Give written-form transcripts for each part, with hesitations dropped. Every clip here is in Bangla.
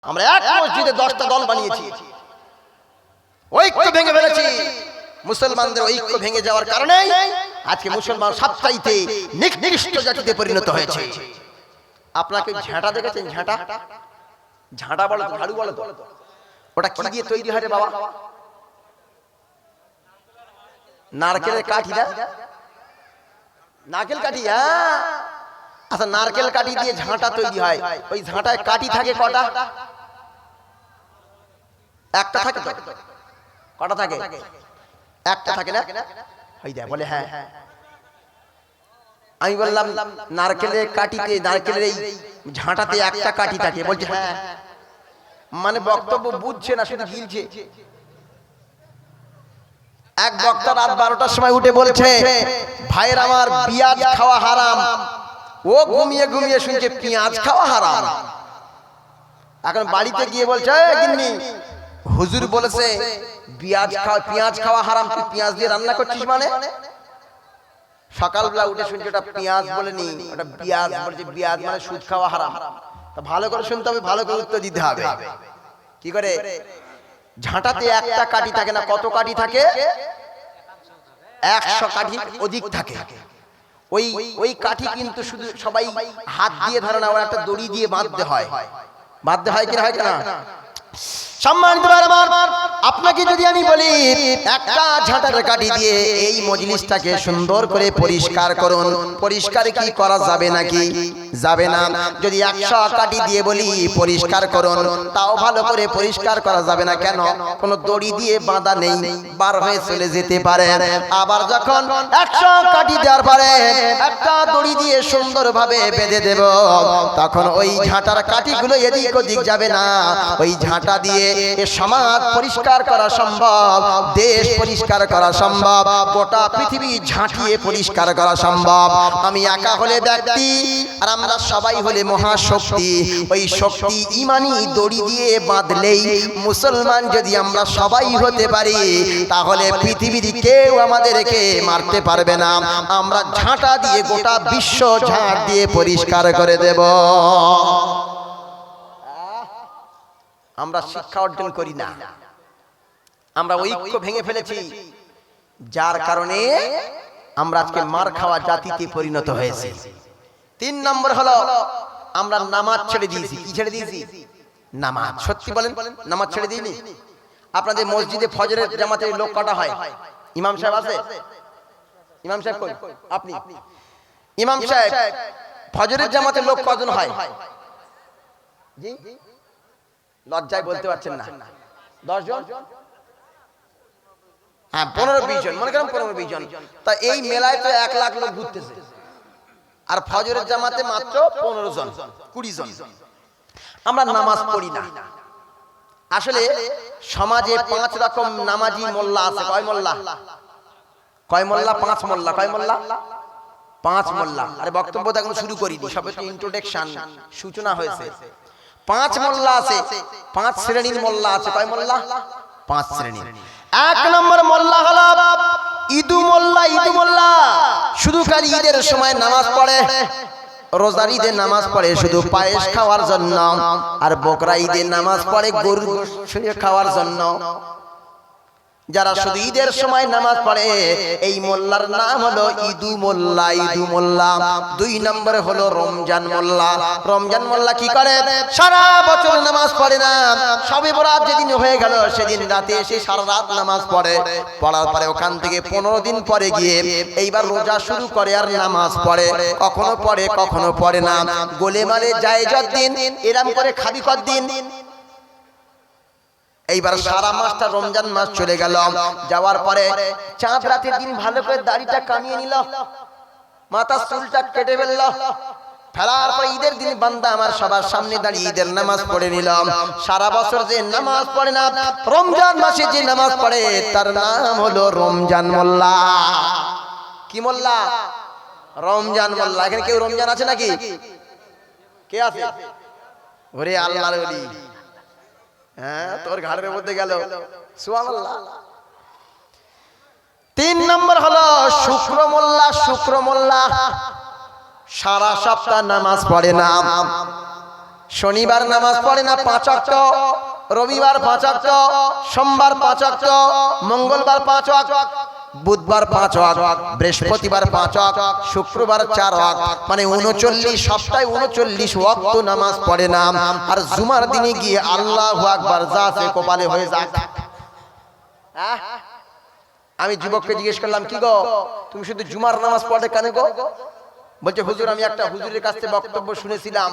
আমরা এক মসজিদে 10টা দল বানিয়েছি, ঐক্য ভেঙে ফেলেছি। মুসলমানদের ঐক্য ভেঙে যাওয়ার কারণে আজকে মুসলমান সবচাইতে নিকৃষ্ট জাতিতে পরিণত হয়েছে। আপনাকে ঝাঁটা দেখেছেন? ঝাঁটা ঝাঁটা বলো তো, ঝাড়ু বলো তো, ওটা কি দিয়ে তৈরি হয় রে বাবা? নারকেলের কাঠি না? নারকেল কাঠি? হ্যাঁ, আচ্ছা, নারকেল কাঠি দিয়ে ঝাঁটা তৈরি হয়। ওই ঝাঁটায় কাঠি থাকে কটা? একটা থাকে তো? কটা থাকে? একটা থাকে না? ওই দেখ বলে হ্যাঁ। আমি বললাম নারকেলের কাঠিতে, নারকেলের এই ঝাঁটাতে একটা কাঠি থাকে। বলছে হ্যাঁ। মানে বক্তব্য বুঝছে না, শুধু গিলছে। এক বক্তা রাত 12টার সময় উঠে বলছে, ভাইয়ের আমার, পেঁয়াজ খাওয়া হারাম। ও ঘুমিয়ে ঘুমিয়ে শুনছে পেঁয়াজ খাওয়া হারাম। এখন বাড়িতে গিয়ে বলছে, গিন্নি হুজুর বলেছে পেঁয়াজ খাওয়া হারাম, তুই পেঁয়াজ দিয়ে রান্না করছিস মানে? সকালবেলা উঠে শুনছে ওটা পেঁয়াজ বলেনি, ওটা পেঁয়াজ বলছে। পেঁয়াজ মানে সুদ খাওয়া হারাম। তা ভালো করে শুনতে হবে, ভালো করে উত্তর দিতে হবে। কি করে? ঝাঁটাতে একটা কাঠি থাকে না, কত কাঠি থাকে? 100 কাঠি অধিক থাকে। ওই কাঠি কিন্তু শুধু সবাই হাত দিয়ে ধরে না, ওরা একটা দড়ি দিয়ে বাঁধতে হয়। বাঁধতে হয় কি হয় না? সম্মানিত আমার, আপনাকে যদি আমি বলি একটা ঝাঁটার কাঠি দিয়ে এই মজলিসটাকে সুন্দর করে পরিষ্কার করুন, পরিষ্কার কি করা যাবে নাকি? যাবে না। যদি 100 কাঠি দিয়ে বলি পরিষ্কার করুন, তাও ভালো করে পরিষ্কার করা যাবে না। কেন? কোনো দড়ি দিয়ে বাঁধা নেই, বার হয়ে চলে যেতে পারে। আবার যখন 100 কাঠি দেওয়ার পরে একটা দড়ি দিয়ে সুন্দরভাবে বেঁধে দেব, তখন ওই ঝাঁটার কাঠিগুলো এদিক ওদিক যাবে না। ওই ঝাঁটা দিয়ে এ সমাজ পরিষ্কার করা সম্ভব, দেশ পরিষ্কার করা সম্ভব, গোটা পৃথিবী ঝাঁটিয়ে পরিষ্কার করা সম্ভব। আমি একা হলে ব্যক্তি, আর আমরা সবাই হলে মহাশক্তি। ওই শক্তি ইমানি দড়ি দিয়ে বাঁধলেই মুসলমান যদি আমরা সবাই হতে পারি, তাহলে পৃথিবীর কেউ আমাদেরকে মারতে পারবে না। আমরা ঝাঁটা দিয়ে গোটা বিশ্ব ঝাঁট দিয়ে পরিষ্কার করে দেব। আমরা শিক্ষা অর্জন করি না, আমরা ঐক্য ভেঙে ফেলেছি, যার কারণে আমরা আজকে মার খাওয়া জাতিতে পরিণত হয়েছি। 3 নম্বর হলো আমরা নামাজ ছেড়ে দিয়েছি। কি ছেড়ে দিয়েছি? নামাজ। সত্যি বলেন, নামাজ ছেড়ে দিইনি? আপনাদের মসজিদে ফজরের জামাতে লোক কটা হয়? ইমাম সাহেব আছে? ইমাম সাহেব কই? আপনি ইমাম সাহেব, ফজরের জামাতে লোক কজন হয়? জি, লজ্জায় বলতে পারছেন না। 10 জন? হ্যাঁ, 15-20 জন, মনে করেন 15-20 জন। তা এই মেলায় তো 1 লাখ লোক ঘুরতেছে, আর ফজরের জামাতে মাত্র 15 জন, 20 জন। আমরা নামাজ পড়ি না। আসলে সমাজে 5 রকম নামাজি মোল্লা আছে। কয় মোল্লা? কয় মোল্লা? 5 মোল্লা। কয় মোল্লা? 5 মোল্লা। আরে বক্তব্য তো এখন শুরু করিনি, সবে তো ইন্ট্রোডাকশন, সূচনা হয়েছে। 5 মোল্লা আছে, 5 শ্রেণীর মোল্লা আছে। কয় মোল্লা? 5 শ্রেণীর। 1 নম্বর মোল্লা হলো ঈদু মোল্লা। ঈদু মোল্লা শুধু খালি ঈদের সময় নামাজ পড়ে, রোজার ঈদের নামাজ পড়ে শুধু পায়েস খাওয়ার জন্য, আর বকরা ঈদের নামাজ পড়ে গরুর গোশত খাওয়ার জন্য। যারা শুধু ঈদের সময় নামাজ পড়ে, এই মোল্লার নাম হলো ঈদু মোল্লা। ঈদু মোল্লা। 2 নম্বর হলো রমজান মোল্লা। রমজান মোল্লা কি করে? সারা বছর নামাজ পড়ে না, শবে বরাত যেদিন হয়ে গেল সেদিন রাতে এসে সারা রাত নামাজ পড়ে। পড়ার পরে ওখান থেকে 15 দিন পরে গিয়ে এইবার রোজা শুরু করে আর নামাজ পড়ে। কখনো পড়ে কখনো পড়ে না। গোলেমালে যায় যতদিন, এরম করে খাবি কতদিন? এইবার সারা মাসটা রমজান মাস চলে গেল। যাওয়ার পরে চাঁদ রাতের দিন ভালো করে দাড়িটা কামিয়ে নিল, মাথার চুলটা কেটে ফেলল। ফেলার পর ঈদের দিন বান্দা আমার সবার সামনে দাঁড়িয়ে ঈদের নামাজ পড়ে নিলাম। সারা বছর যে নামাজ পড়ে না, রমজান মাসে যে নামাজ পড়ে তার নাম হলো রমজান মোল্লা। কি মোল্লা? রমজান মোল্লা। এখানে কেউ রমজান আছে নাকি? কে আছে? ওরে আল্লাহর ওলি, হ্যাঁ, তোর ঘাড়ের মধ্যে গেল। সুবহানাল্লাহ। 3 নম্বর হলো শুক্র মোল্লা। শুক্র মোল্লা সারা সপ্তাহ নামাজ পড়ে না, শনিবার নামাজ পড়ে না 5 ওয়াক্ত, রবিবার 5 ওয়াক্ত, সোমবার 5 ওয়াক্ত, মঙ্গলবার 5 ওয়াক্ত, বুধবার 5 ওয়াক্ত, বৃহস্পতিবার 5 ওয়াক্ত, শুক্রবার 4 ওয়াক্ত, মানে 39 সপ্তাহে 39 ওয়াক্ত নামাজ পড়ে না। আর জুমার দিনে গিয়ে আল্লাহু আকবার যা সে কপালে হয়ে যাক। আমি যুবককে জিজ্ঞেস করলাম, কি গো তুমি শুধু জুমার নামাজ পড়ে কেন গো? বলছে হুজুর আমি একটা হুজুরের কাছ থেকে বক্তব্য শুনেছিলাম,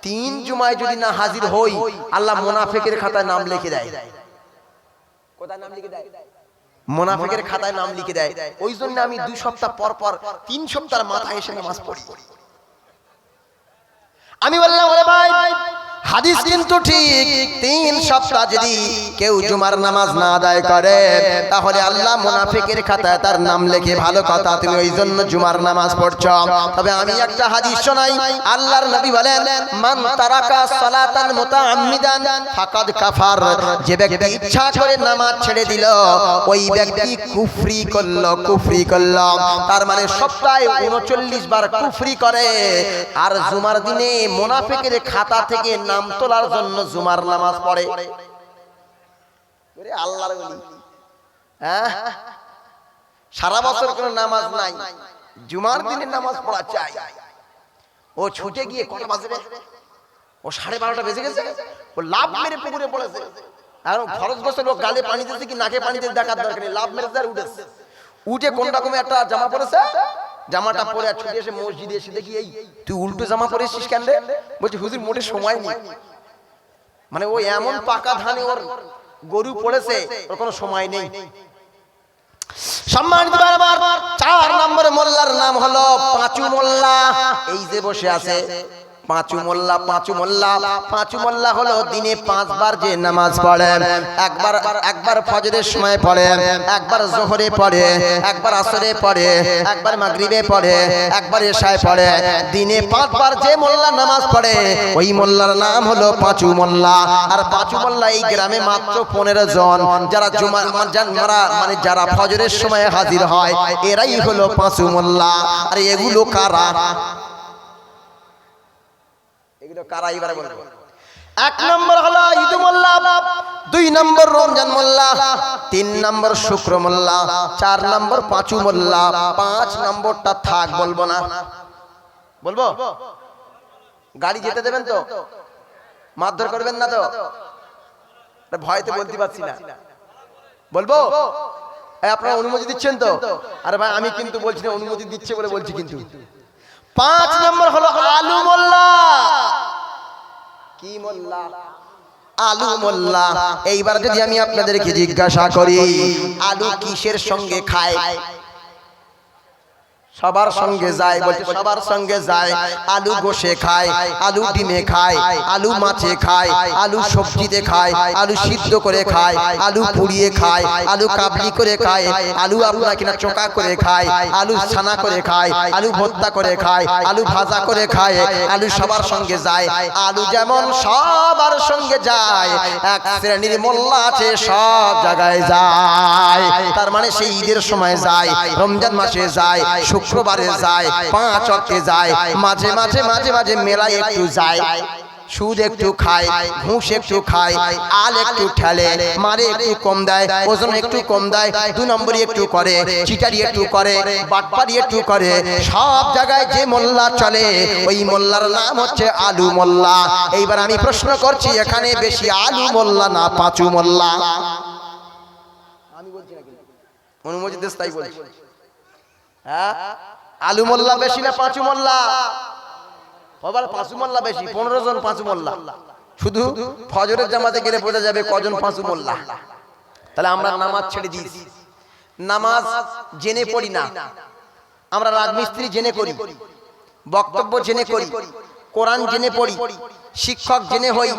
3 জুমায় যদি না হাজির হই আল্লাহ মুনাফিকের খাতায় নাম লিখে দেয়। কোথায় নাম লিখে দেয়? মুনাফিকের খাতায় নাম লিখে দেয়। ওই জন্য আমি 2 সপ্তাহ পর পর 3 সপ্তাহের মাথায় এসে নামাজ পড়ি। আমি বললাম ওরে ভাই হাদিস কিন্তু ঠিক, 3 সপ্তাহ যদি কেউ জুমার নামাজ না আদায় করে তাহলে আল্লাহ মুনাফিকের খাতায় তার নাম লিখে, ভালো কথা তুমি ওই জন্য জুমার নামাজ পড়ছো। তবে আমি একটা হাদিস শোনাই, আল্লাহর নবী বলেন মান তারাকা সালাতান মুতাআম্মিদান ফাকাদ কাফার, যে ব্যক্তি ইচ্ছা করে নামাজ ছেড়ে দিল ওই ব্যক্তি কুফরি করলো। তার মানে সপ্তাহে 39 বার কুফরি করে। আর জুমার দিনে মুনাফিকের খাতা থেকে নাম তোলার জন্য জুমার নামাজ পড়ে। আল্লাহর ওলি, সারা বছর কোনো নামাজ নাই, জুমার দিনে নামাজ পড়া চাই। ও ছুটে গিয়ে কটা বাজে রে? ও 12:30 বেজে গেছে, ও লাভ মেরে পুকুরে পড়েছে। আর ফরজ গোসল ও গালে পানি দিয়েছে কি নাকে পানি দিয়ে দেখার দরকার নেই, লাভ মেরে উঠেছে। উঠে কোন রকমের একটা জামা পরেছে, জামাটা পরে ছুটে এসে মসজিদে এসে দেখি এই তুই উল্টো জামা পরেছিস কেন রে? বলছি হুজুর মোটে সময় নেই। মানে ও এমন পাকা ধানে ওর গরু পড়েছে, ওর কোনো সময় নেই। সম্মানিত বারবার 4 নম্বর মোল্লার নাম হলো পাঁচু মোল্লা। এই যে বসে আছে পাঁচু মোল্লা হলো দিনে 5 বার যে নামাজ পড়ে, একবার ফজরের সময় পড়ে, একবার যোহরে পড়ে, একবার আসরে পড়ে, একবার মাগরিবে পড়ে, একবার এশায় পড়ে। দিনে 5 বার যে মোল্লা নামাজ পড়ে ওই মোল্লার নাম হলো পাঁচু মোল্লা। আর পাঁচু মোল্লা এই গ্রামে মাত্র 15 জন, যারা মানে যারা ফজরের সময় হাজির হয় এরাই হলো পাঁচু মোল্লা। আর এগুলো কারা? এবারে বলবো। 1 নম্বর হলো ঈদু মোল্লা, 2 নম্বর রমজান মোল্লা, 3 নম্বর শুক্র মোল্লা, 4 নম্বর পাঁচু মোল্লা, 5 নম্বরটা থাক বলবো না। বলবো? গাড়ি যেতে দেবেন তো? মারধর করবেন না তো? ভয়তে বলতে পারছি না। বলবো? আপনারা অনুমতি দিচ্ছেন তো? আরে ভাই আমি কিন্তু বলছি না, অনুমতি দিচ্ছে বলে বলছি কিন্তু। 5 নম্বর হলো আলু মোল্লা। কি মোল্লা? আলু মোল্লা। এইবার যদি আমি আপনাদেরকে জিজ্ঞাসা করি আলু কিসের সঙ্গে খায়? সবার সঙ্গে যায়, বলতে সবার সঙ্গে যায়। আলু গোশে খায়, আলু ডিমে খায়, আলু মাছে খায়, আলু সবজিতে খায়, আলু সিদ্ধ করে খায়, আলু পুড়িয়ে খায়, আলু কাবলি করে খায়, আলু আপনার কিনা চোকা করে খায়, আলু ছানা করে খায়, আলু ভর্তা করে খায়, আলু ভাজা করে খায়। আলু সবার সঙ্গে যায়। আলু যেমন সবার সঙ্গে যায়, এক শ্রেণীর মোল্লা আছে সব জায়গায় যায়। তার মানে সেই ঈদের সময় যায়, রমজান মাসে যায়, শুক্রবারে যায়, 5 ওয়াক্তে যায়, মাঝে মাঝে মেলায় একটু যায়, সুদ একটু খায়, ঘুষ একটু খায়, আল একটু ঠেলে, মারে একটু কম দেয়, ওজন একটু কম দেয়, 2 নম্বরই একটু করে, চিটারি একটু করে, বাটপারি একটু করে। সব জায়গায় যে মোল্লা চলে ওই মোল্লার নাম হচ্ছে আলু মোল্লা। এইবার আমি প্রশ্ন করছি এখানে বেশি আলু মোল্লা না পাঁচু মোল্লা? আমি বলছি না কিন্তু অনুমতি দেশ তাই বলছি। হ্যাঁ, আলু মোল্লা বেশি না পাঁচু মোল্লা? আবার পাঁচু মোল্লা বেশি, 15 জন পাঁচু মোল্লা। শুধু ফজরের জামাতে গেলে বোঝা যাবে কজন পাঁচু মোল্লা। তাহলে আমরা নামাজ ছেড়ে দিয়েছি। নামাজ জেনে পড়ি না, আমরা রাজমিস্ত্রি জেনে করি, বক্তব্য জেনে করি, কোরআন জেনে পড়ি, শিক্ষক জেনে হই,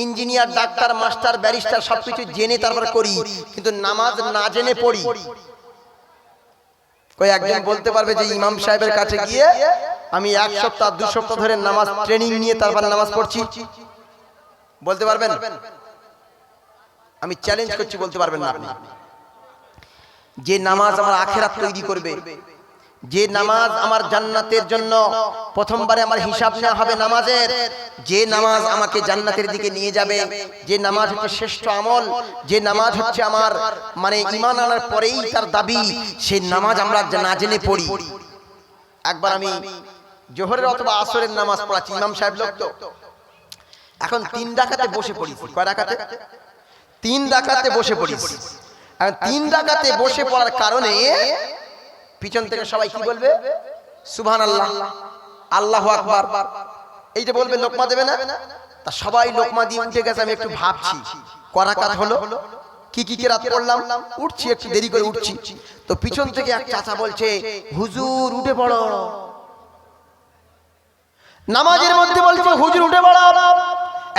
ইঞ্জিনিয়ার, ডাক্তার, মাস্টার, ব্যারিস্টার সবকিছু জেনে তারপর করি, কিন্তু নামাজ না জেনে পড়ি। কই একজন বলতে পারবে যে ইমাম সাহেবের কাছে গিয়ে আমি 1 সপ্তাহ 2 সপ্তাহ ধরে নামাজ ট্রেনিং নিয়ে তারপর নামাজ পড়ছি? বলতে পারবেন? আমি চ্যালেঞ্জ করছি, বলতে পারবেন না আপনি। যে নামাজ আমার আখিরাত তৈরি করবে, যে নামাজ আমার জান্নাতের জন্য প্রথমবারে আমার হিসাব নেওয়া হবে নামাজের, যে নামাজ আমাকে জান্নাতের দিকে নিয়ে যাবে, যে নামাজ হচ্ছে শ্রেষ্ঠ আমল, যে নামাজ হচ্ছে আমার মানে ঈমান আনার পরেই তার দাবি, সেই নামাজ আমরা না জেনে পড়ি। একবার আমি জোহরের অথবা আসরের নামাজ পড়াচ্ছি, ইমাম সাহেব লোক তো, এখন 3 রাকাতে বসে পড়েছি। কয় রাকাতে? 3 রাকাতে বসে পড়েছি। এখন 3 রাকাতে বসে পড়ার কারণে পিছন থেকে সবাই কি বলবে? সুবহানাল্লাহ, আল্লাহু আকবার, এইটা বলবে, লোকমা দেবে না? তা সবাই লোকমা দিয়ে উঠে গেছে। আমি একটু ভাবছি কয় রাকাত হলো, কি কি রাত পড়লাম, উঠছি, একটু দেরি করে উঠছি। তো পিছন থেকে এক চাচা বলছে, হুজুর উঠে পড়ো। নামাজের মধ্যে বলছে হুজুর উঠে পড়ো।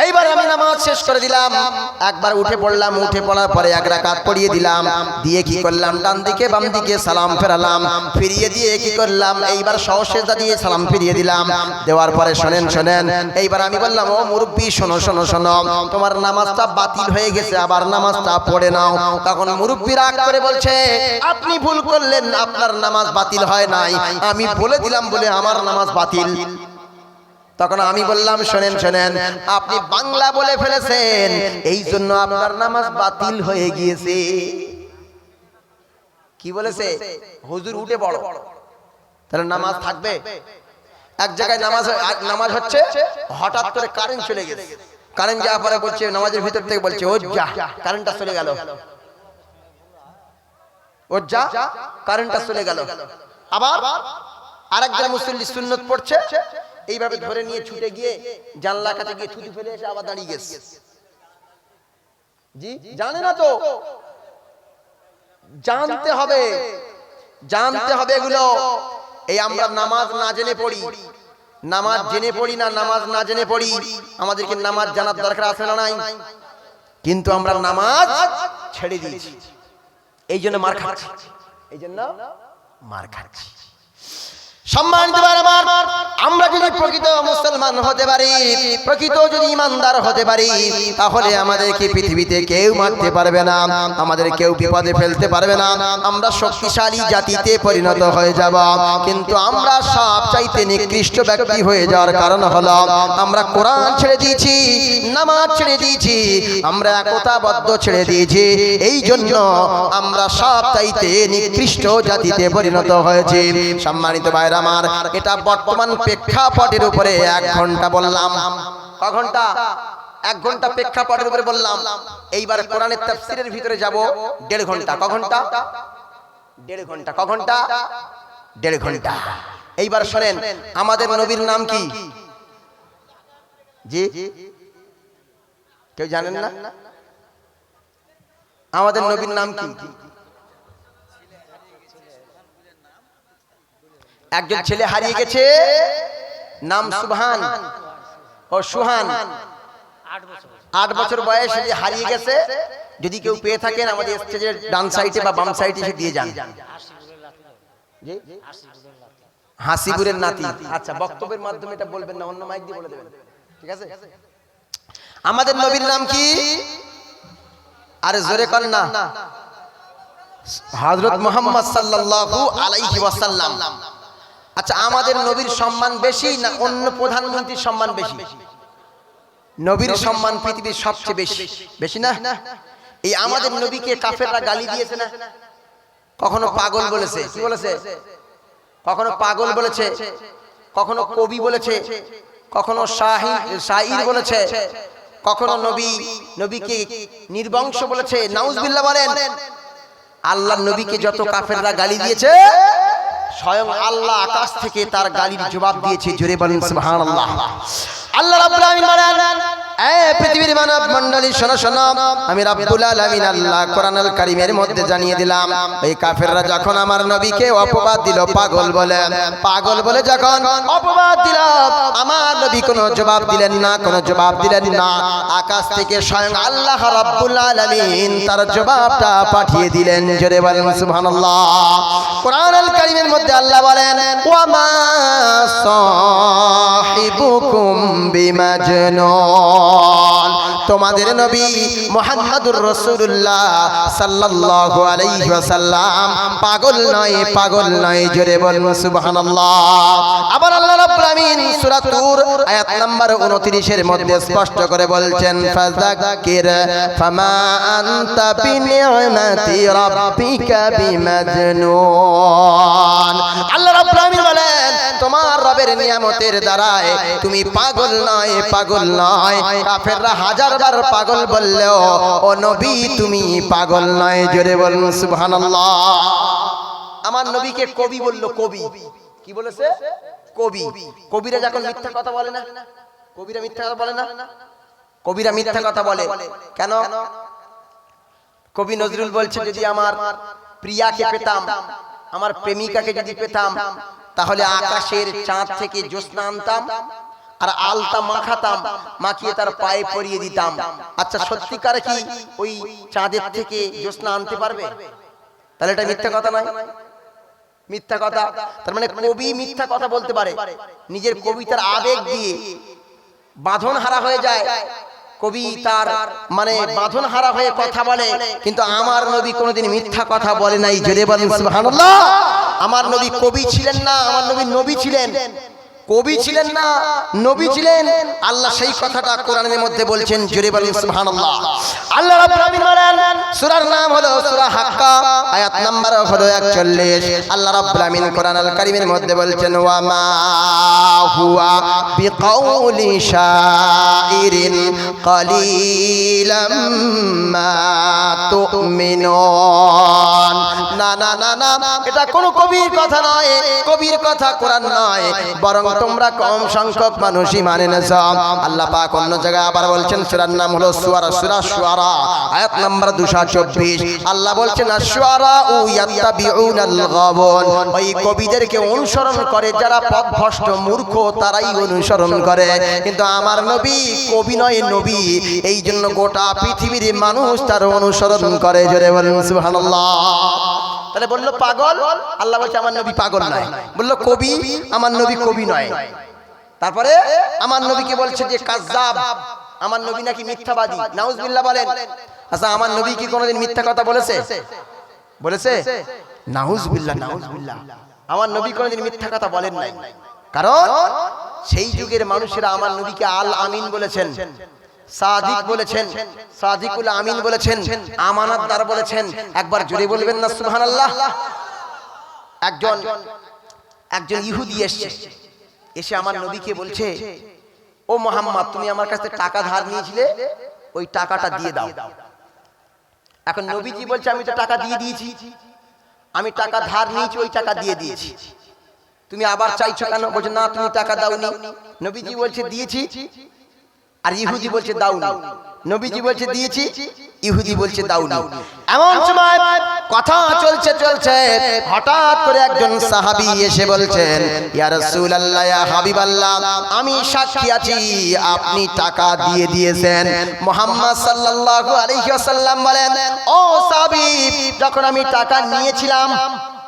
এইবার আমি নামাজ শেষ করে দিলাম, একবার উঠে পড়লাম। উঠে পড়ার পরে 1 রাকাত পড়িয়ে দিলাম, দিয়ে কি করলাম, ডান দিকে বাম দিকে সালাম ফেরালাম, ফিরিয়ে দিয়ে কি করলাম, এইবার সহসেজদা দিয়ে সালাম ফিরিয়ে দিলাম। দেওয়ার পরে শোনেন, এইবার আমি বললাম, ও মুরব্বি শোনো, তোমার নামাজটা বাতিল হয়ে গেছে, আবার নামাজটা পড়ে নাও। তখন মুরব্বি রাগ করে বলছে, আপনি ভুল করলেন, আপনার নামাজ বাতিল হয় নাই, আমি বলে দিলাম বলে আমার নামাজ বাতিল। তখন আমি বললাম, শোনেন, আপনি বাংলা বলে ফেলেছেন, এই জন্য আপনার নামাজ বাতিল হয়ে গিয়েছে। কি বলেছে? হুজুর উঠে পড়ো। তাহলে নামাজ থাকবে? এক জায়গায় নামাজ হচ্ছে, হঠাৎ করে কারেন্ট চলে গেছে। কারেন্ট যাওয়ার পরে বলছে, নামাজের ভিতর থেকে বলছে, ও যা, কারেন্টটা চলে গেল, ও যা, কারেন্টটা চলে গেল। আবার আরেকজন মুসল্লি সুন্নত পড়ছে, এইভাবে ধরে নিয়ে ছুটে গিয়ে জানলার কাছে গিয়ে থুতু ফেলে এসে আবার দাঁড়িয়ে গেছে। জি জানে না তো, জানতে হবে এগুলো। এই আমরা নামাজ না জেনে পড়ি, নামাজ জেনে পড়ি না, নামাজ না জেনে পড়ি। আমাদেরকে নামাজ জানার দরকার আছে না নাই? কিন্তু আমরা নামাজ ছেড়ে দিয়েছি, এই জন্য মার খাচ্ছি। সম্মানিত ভাই আমার, আমরা যদি প্রকৃত মুসলমান হতে পারি, প্রকৃত যদি ইমানদার হতে পারি, তাহলে আমাদেরকে পৃথিবীতে কেউ মারতে পারবে না, আমাদের কেউ বিপদে ফেলতে পারবে না, আমরা শক্তিশালী জাতিতে পরিণত হয়ে যাব। কিন্তু আমরা সবচাইতে নিকৃষ্ট ব্যক্তি হয়ে যাওয়ার কারণ হলো আমরা কোরআন ছেড়ে দিয়েছি, নামাজ ছেড়ে দিয়েছি, আমরা একতাবদ্ধ ছেড়ে দিয়েছি। এই জন্য আমরা সবচাইতে নিকৃষ্ট জাতিতে পরিণত হয়েছি। সম্মানিত ভাই আমার, এটা বর্তমান প্রেক্ষাপটের উপরে 1 ঘন্টা বললাম। ক ঘন্টা? 1 ঘন্টা প্রেক্ষাপটের উপরে বললাম। এইবার কোরআনের তাফসীরের ভিতরে যাব 1.5 ঘন্টা। ক ঘন্টা? 1.5 ঘন্টা। ক ঘন্টা? 1.5 ঘন্টা। এইবার শুনেন, আমাদের নবীর নাম কি? জি কেউ জানেন না? আমাদের নবীর নাম কি? একজন ছেলে হারিয়ে গেছে, নাম সুবহান ও সুহান। 8 বছর বয়সে হারিয়ে গেছে। যদি কেউ পেয়ে থাকেন আমাদের স্টেজের ডান সাইডে বা বাম সাইডে এসে দিয়ে যান। হাসিবুরের নাতি। আচ্ছা, বক্তব্যের মাধ্যমে এটা বলবেন না, অন্য মাইক দিয়ে বলে দেবেন, ঠিক আছে? আমাদের নবীর নাম কি? আরে জোরে কর না। হযরত মুহাম্মদ সাল্লাল্লাহু আলাইহি ওয়াসাল্লাম। আচ্ছা, আমাদের নবীর সম্মান বেশি না অন্য প্রধানমন্ত্রীর সম্মান বেশি? নবীর সম্মান পৃথিবীর সবচেয়ে বেশি, বেশি না? এই আমাদের নবীকে কাফেররা গালি দিয়েছে না? কখনো পাগল বলেছে, কি বলেছে? কখনো পাগল বলেছে, কখনো কবি বলেছে, কখনো শাইর বলেছে, কখনো নবীকে নির্বংশ বলেছে। নাউজুবিল্লাহ বলেন। আল্লাহর নবীকে যত কাফেররা গালি দিয়েছে, স্বয়ং আল্লাহ আকাশ থেকে তার গালির জবাব দিয়েছে। জোরে বলেন সুবহানাল্লাহ। আল্লাহ রাব্বুল আলামিন বলেন, পৃথিবীর মানব মণ্ডলী শোনো, আমি রাব্বুল আলামিন আল্লাহ কোরআনুল কারীমের মধ্যে জানিয়ে দিলাম, এই কাফেররা যখন আমার নবীকে অপবাদ দিল পাগল বলে যখন অপবাদ দিল, আমার নবী কোনো জবাব দিলেন না। আকাশ থেকে স্বয়ং আল্লাহ রাব্বুল আলামিন তার জবাবটা পাঠিয়ে দিলেন। জোরে বলেন সুবহানাল্লাহ। কোরআনুল কারীমের মধ্যে আল্লাহ বলেন, ওয়া মা সাহিবুকুম বিমাজনুন, তোমাদের নবী মুহাম্মদুর রাসূলুল্লাহ সাল্লাল্লাহু আলাইহি ওয়াসাল্লাম পাগল নয় জোরে বলুন সুবহানাল্লাহ। আবার আল্লাহ রাব্বুল আমিন সূরা তুর আয়াত নাম্বার 29 এর মধ্যে স্পষ্ট করে বলছেন ফাযাক্কির ফামা আনতা বিনি'মাতি রাব্বিকা বিমাজনুন। আল্লাহ রাব্বুল আমিন বলেন তোমার রবের নিয়ামতের দ্বারায় তুমি পাগল নয়। কাফেররা হাজারবার পাগল বললেও ও নবী তুমি পাগল নয় জোরে বলুন সুবহানাল্লাহ। আমার নবীকে কবি বলল, কবি কি বলেছে? কবি। কবিরা যখন মিথ্যা কথা বলে না, কবিরা মিথ্যা কথা বলে না, কবিরা মিথ্যা কথা বলে কেন? কবি নজরুল বলছে যদি আমার প্রিয়াকে পেতাম, আমার প্রেমিকাকে যদি পেতাম, তাহলে আকাশের চাঁদ থেকে জ্যোৎস্না আনতাম আর আলতা মাখাতাম, মাখিয়ে তার পায়ে পরিয়ে দিতাম। আচ্ছা সত্যিকারে কি ওই চাঁদের থেকে জ্যোৎস্না আনতে পারবে? তাহলে এটা মিথ্যা কথা নয়? মিথ্যা কথা। তার মানে কবি মিথ্যা কথা বলতে পারে, নিজের কবিতার আবেগ দিয়ে বাঁধন হারা হয়ে যায়। কবি তার মানে বাঁধন হারা হয়ে কথা বলে, কিন্তু আমার নবী কোনোদিন মিথ্যা কথা বলে নাই জোরে বলেন সুবহানাল্লাহ। আমার নবী কবি ছিলেন না, আমার নবী নবী ছিলেন। কবি ছিলেন না, নবী ছিলেন। আল্লাহ সেই কথাটা কোরআনের মধ্যে বলছেন জোরে বলেন সুবহানাল্লাহ। আল্লাহ রাব্বুল আমিন বলেন, সূরার নাম হলো সূরা হাক্কা, আয়াত নাম্বার হলো 41। আল্লাহ রাব্বুল আমিন কোরআন আল কারীমের মধ্যে বলছেন ওয়া মা হুয়া বিকাউলি শাইরিন কালিলাম মা তুমিনুন। না না না না, এটা কোনো কবির কথা নয়, কবির কথা কোরআন নয়, বরং তোমরা কম সংখ্যক মানুষই মানে না। আল্লাহ পাক অন্য জায়গায় আবার বলছেন, সূরার নাম হলো সূরা শুআরা, আয়াত নাম্বার 224। আল্লাহ বলছেন আশ-শুআরা ইয়াত্তাবিউনাল গাবুন, ওই কবিদেরকে অনুসরণ করে যারা পথভ্রষ্ট মূর্খ, তারাই অনুসরণ করে। কিন্তু আমার নবী কবি নয়, নবী। এই জন্য গোটা পৃথিবীর মানুষ তার অনুসরণ করে জোরে বলুন সুবহানাল্লাহ। তাহলে বললো পাগল, আল্লাহ বলছে আমার নবী পাগল নয়। বললো কবি, আমার নবী কবি নয়। তারপরে আমার নবীকে বলছে যে কাযযাব, আমার নবী নাকি মিথ্যাবাদী। নাউজুবিল্লাহ বলেন। আচ্ছা আমার নবী কি কোনোদিন মিথ্যা কথা বলেছে? বলেছে? নাউজুবিল্লাহ, নাউজুবিল্লাহ। আমার নবী কোনোদিন মিথ্যা কথা বলেন নাই, কারণ সেই যুগের মানুষেরা আমার নবীকে আল আমিন বলেছেন, সাদিক বলেছেন, সাদিকুল আমিন বলেছেন, আমানতদার বলেছেন। একবার জোরে বলবেন না সুবহানাল্লাহ। একজন ইহুদি এসে আমার নবীকে বলছে, ও মুহাম্মদ তুমি আমার কাছে টাকা ধার নিয়েছিলে, ওই টাকাটা দিয়ে দাও। এখন নবীজি বলছে আমি তো টাকা দিয়ে দিয়েছি, আমি টাকা ধার নিয়েছি, ওই টাকা দিয়ে দিয়েছি, তুমি আবার চাইছো কেন? বলছে না তুমি টাকা দাওনি। নবীজি বলছে দিয়েছি, আর ইহুদি বলছে দাওনি। নবীজি বলছে দিয়েছি, ইহুদি বলছে দাওনি। এমন সময় কথা চলছে হঠাৎ করে একজন সাহাবী এসে বলছেন, ইয়া রাসূলুল্লাহ, ইয়া হাবিবাল্লাহ, আমি সাক্ষী আছি আপনি টাকা দিয়ে দিয়েছেন। মুহাম্মদ সাল্লাল্লাহু আলাইহি ওয়াসাল্লাম বলেন, ও সাহাবী, যখন আমি টাকা নিয়েছিলাম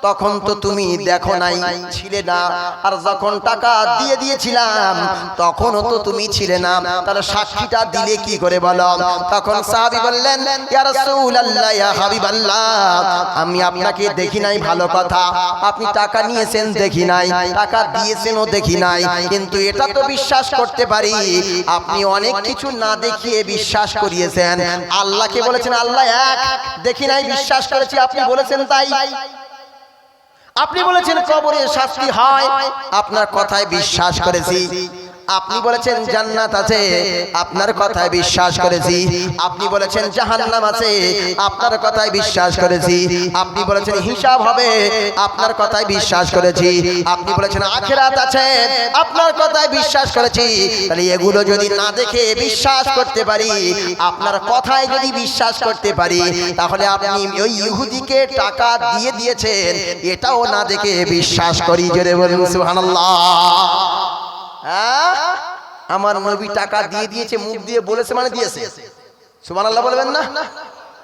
তখন তো তুমি দেখো নাই, ছিলে না, আর যখন টাকা দিয়ে দিয়েছিলাম তখনও তো তুমি ছিলে না, তাহলে সাক্ষীটা দিলে কি করে বলো? তখন সাহাবী বললেন, ইয়া রাসূলুল্লাহ, ইয়া হাবিবাল্লাহ, আমি আপনাকে দেখি নাই, ভালো কথা, আপনি টাকা নিয়েছেন দেখি নাই, টাকা দিয়েছেনও দেখি নাই, কিন্তু এটা তো বিশ্বাস করতে পারি আপনি অনেক কিছু না দেখিয়ে বিশ্বাস করিয়েছেন। আল্লাহকে বলেছেন আল্লাহ এক, দেখি নাই বিশ্বাস করেছি, আপনি বলেছেন তাই। আপনি বলেছেন কবরে শাস্তি হয়, আপনার কথায় বিশ্বাস করেছি। আপনি বলেছেন জান্নাত আছে, আপনার কথায় বিশ্বাস করেছি। আপনি বলেছেন জাহান্নাম আছে, আপনার কথায় বিশ্বাস করেছি। আপনি বলেছেন হিসাব হবে, আপনার কথায় বিশ্বাস করেছি। আপনি বলেছেন আখিরাত আছে, আপনার কথায় বিশ্বাস করেছি। তাহলে এগুলো যদি না দেখে বিশ্বাস করতে পারি, আপনার কথায় যদি বিশ্বাস করতে পারি, তাহলে আপনি ওই ইহুদিকে টাকা দিয়ে দিয়েছেন এটাও না দেখে বিশ্বাস করি। জোরে বলুন সুবহানাল্লাহ। আমার নবী টাকা দিয়ে দিয়েছে, মুখ দিয়ে বলেছে মানে দিয়েছে। সুবহানাল্লাহ বলবেন না?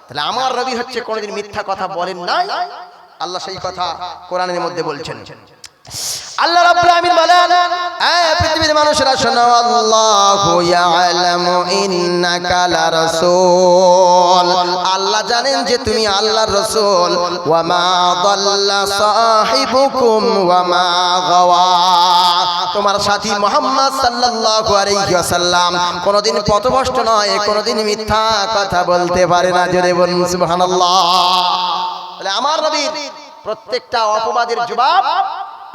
তাহলে আমার নবী হচ্ছে কোনোদিন মিথ্যা কথা বলেন নাই। আল্লাহ সেই কথা কোরআনের মধ্যে বলছেন। আল্লাহ রাব্বুল আমিন বলেন, এই পৃথিবীর মানুষেরা শোনো, আল্লাহু ইয়ালামু ইন্নাকা লারাসূল, আল্লাহ জানেন যে তুমি আল্লাহর রাসূল। ওয়া মা দাল্লা সাহিবুকুম ওয়া মা গাওয়া, তোমার সাথী মুহাম্মদ সাল্লাল্লাহু আলাইহি ওয়াসাল্লাম কোনদিন পথভ্রষ্ট নয়, কোনদিন মিথ্যা কথা বলতে পারে না। জোরে বলুন সুবহানাল্লাহ। তাহলে আমার নবীর প্রত্যেকটা অপবাদের জবাব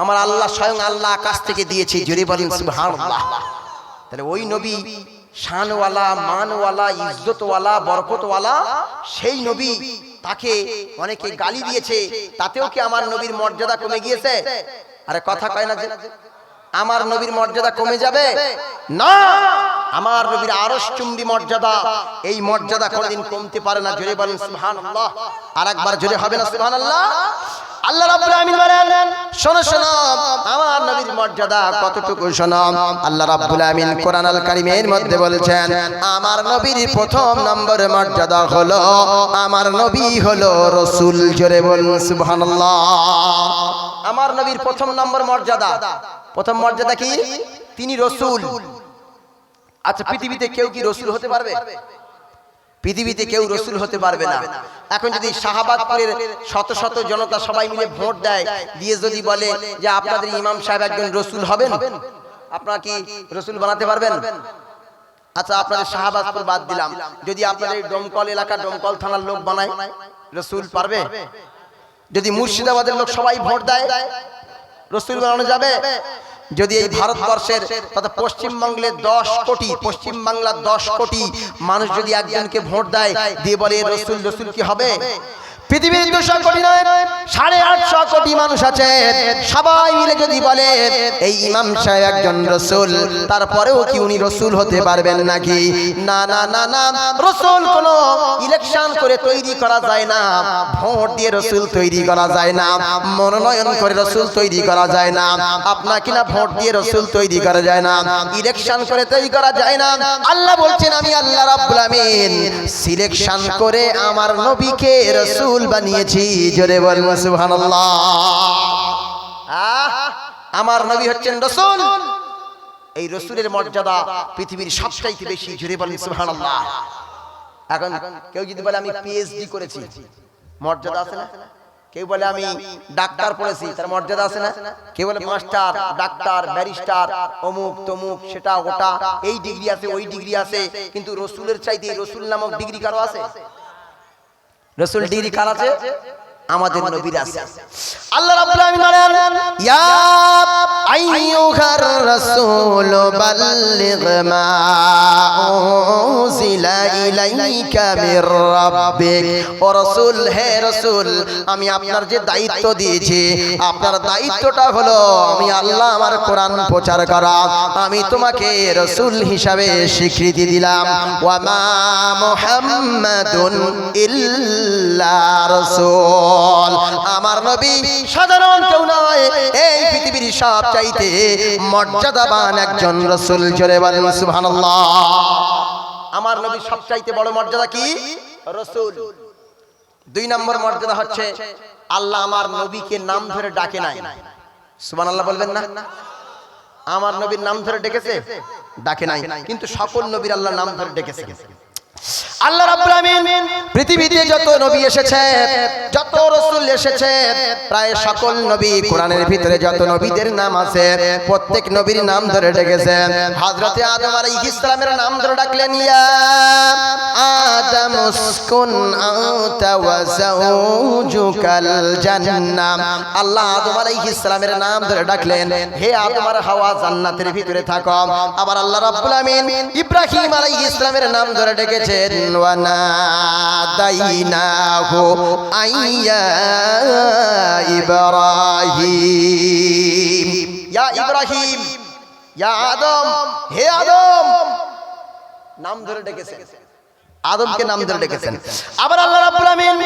আমার আল্লাহ স্বয়ং আল্লাহ আকাশ থেকে দিয়েছে। জোরে বলেন সুবহানাল্লাহ। তাহলে ওই নবী শানওয়ালা, মানওয়ালা, ইজ্জতওয়ালা, বরকতওয়ালা, সেই নবী, তাকে অনেকে গালি দিয়েছে, তাতেও কি আমার নবীর মর্যাদা কমে গিয়েছে? আরে কথা কয় না যে আমার নবীর মর্যাদা কমে যাবে? না, আমার নবীর আরশচুম্বী মর্যাদা, এই মর্যাদা কোনদিন কমতে পারে না। জোরে বলেন সুবহানাল্লাহ। আরেকবার জোরে হবে না সুবহানাল্লাহ? আল্লাহ রাব্বুল আমিন বলেন, শোনো শোনো আমার নবীর মর্যাদা কতটুকু শোনো। আল্লাহ রাব্বুল আমিন কোরআন আল কারীমের মধ্যে বলেছেন, আমার নবীর প্রথম নম্বর মর্যাদা হলো আমার নবী হলো রাসূল। জোরে বলুন সুবহানাল্লাহ। আমার নবীর প্রথম নম্বর মর্যাদা, প্রথম মর্যাদা কি? তিনি রাসূল। আচ্ছা, পৃথিবীতে কেউ কি রাসূল হতে পারবে? পৃথিবীতে কেউ রাসূল হতে পারবে না। এখন যদি শাহাবাদপুরের শত শত জনতা সবাই মিলে ভোট দেয়, দিয়ে যদি বলে যে আপনাদের ইমাম সাহেব একজন রাসূল হবেন, আপনারা কি রাসূল বানাতে পারবেন? আচ্ছা, আপনাদের শাহাবাদপুর বাদ দিলাম, যদি আপনাদের ডোমকল এলাকা, ডোমকল থানার লোক বানায়, রাসূল পারবে? যদি মুর্শিদাবাদের লোক সবাই ভোট দেয়, রাসূল বানানো যাবে? যদি এই ভারতবর্ষের তথা পশ্চিমবাংলার 10 কোটি, পশ্চিমবাংলার 10 কোটি মানুষ যদি একজনকে ভোট দেয়, দিয়ে বলে রাসূল, রাসূল কি হবে? পৃথিবীর 200 কোটি নয়, 850 কোটি মানুষ আছে, সবাই মিলে যদি বলে এই ইমাম সাহেব একজন রাসূল, তারপরেও কি উনি রাসূল হতে পারবেন নাকি? না না না না, রাসূল কোন ইলেকশন করে তৈরি করা যায় না, ভোট দিয়ে রাসূল তৈরি করা যায় না, মনোনয়ন করে রাসূল তৈরি করা যায় না, আপনাকে না ভোট দিয়ে রাসূল তৈরি করা যায় না, ইলেকশন করে তৈরি করা যায় না। আল্লাহ বলছেন, আমি আল্লাহ রাব্বুল আমিন সিলেকশন করে আমার নবীকে রাসূল বানিয়েছি। জোরে বলুন সুবহানাল্লাহ। আমার নবী হচ্ছেন রাসূল, এই রাসূলের মর্যাদা পৃথিবীর সবচাইতে বেশি। জোরে বলুন সুবহানাল্লাহ। এখন কেউ যদি বলে আমি পিএইচডি করেছি, মর্যাদা আছে না? কেউ বলে আমি ডাক্তার পড়েছি, তার মর্যাদা আছে না? কেউ বলে মাস্টার, ডাক্তার, ব্যারিস্টার, অমুক তমুক, সেটা ওটা, এই ডিগ্রি আছে, ওই ডিগ্রি আছে, কিন্তু রাসূলের চাইতে রাসূল নামক ডিগ্রি কারো আছে? রাসূল ডিগ্রি কার আছে? আমাদের নবীর আছে। আল্লাহ রাব্বুল আমিন বলেন, ইয়া আইয়ুহার রাসূল বাল্লিগ মা উনজিলা ইলাইকা মির রাব্বিক। ও রাসূল, হে রাসূল, আমি আপনার যে দায়িত্ব দিয়েছি, আপনার দায়িত্বটা হলো আমি আল্লাহ আমার কোরআন প্রচার করা। আমি তোমাকে রাসূল হিসাবে স্বীকৃতি দিলাম। ওয়া মা মুহাম্মাদুন ইল্লা রাসূল, আমার নবী সাধারণ কেউ নয়, এই পৃথিবীর সবচাইতে মর্যাদাবান একজন রাসূল। জোরে বলেন সুবহানাল্লাহ। আমার নবীর সবচাইতে বড় মর্যাদা কি? রাসূল। 2 নম্বর মর্যাদা হচ্ছে আল্লাহ আমার নবীকে নাম ধরে ডাকে নাই। সুবহানাল্লাহ বলবেন না? আমার নবীর নাম ধরে ডেকেছে? ডাকে নাই, কিন্তু সকল নবীর আল্লাহ নাম ধরে ডেকেছে। আল্লাহ রাব্বুল আমিন পৃথিবীতে যত নবী এসেছে, যত রাসূল এসেছে, প্রায় সকল নবী, কোরআনের ভিতরে যত নবীদের নাম আছে, প্রত্যেক নবীর নাম ধরে ডেকেছেন। হযরতে আদম আলাইহিস সালামের নাম ধরে ডাকলেন, ইয়া আদম উসকুন আনতা ওয়া যাওজুকাল জান্নাহ। আল্লাহ আদম আলাইহিস সালামের নাম ধরে ডাকলেন, হে আদম আর হাওয়া, জান্নাতের ভিতরে থাকো। আবার আল্লাহ রাব্বুল আমিন ইব্রাহিম আলাইহিস সালামের নাম ধরে ডেকেছেন, ওয়া নাদাইনাহু আইয়া ইব্রাহিম। ইয়া ইব্রাহিম, ইয়া আদম, হে আদম, নাম ধরে ডেকেছেন, আদমকে নাম ধরে ডেকেছেন। আবার আল্লাহ রাব্বুল আমিন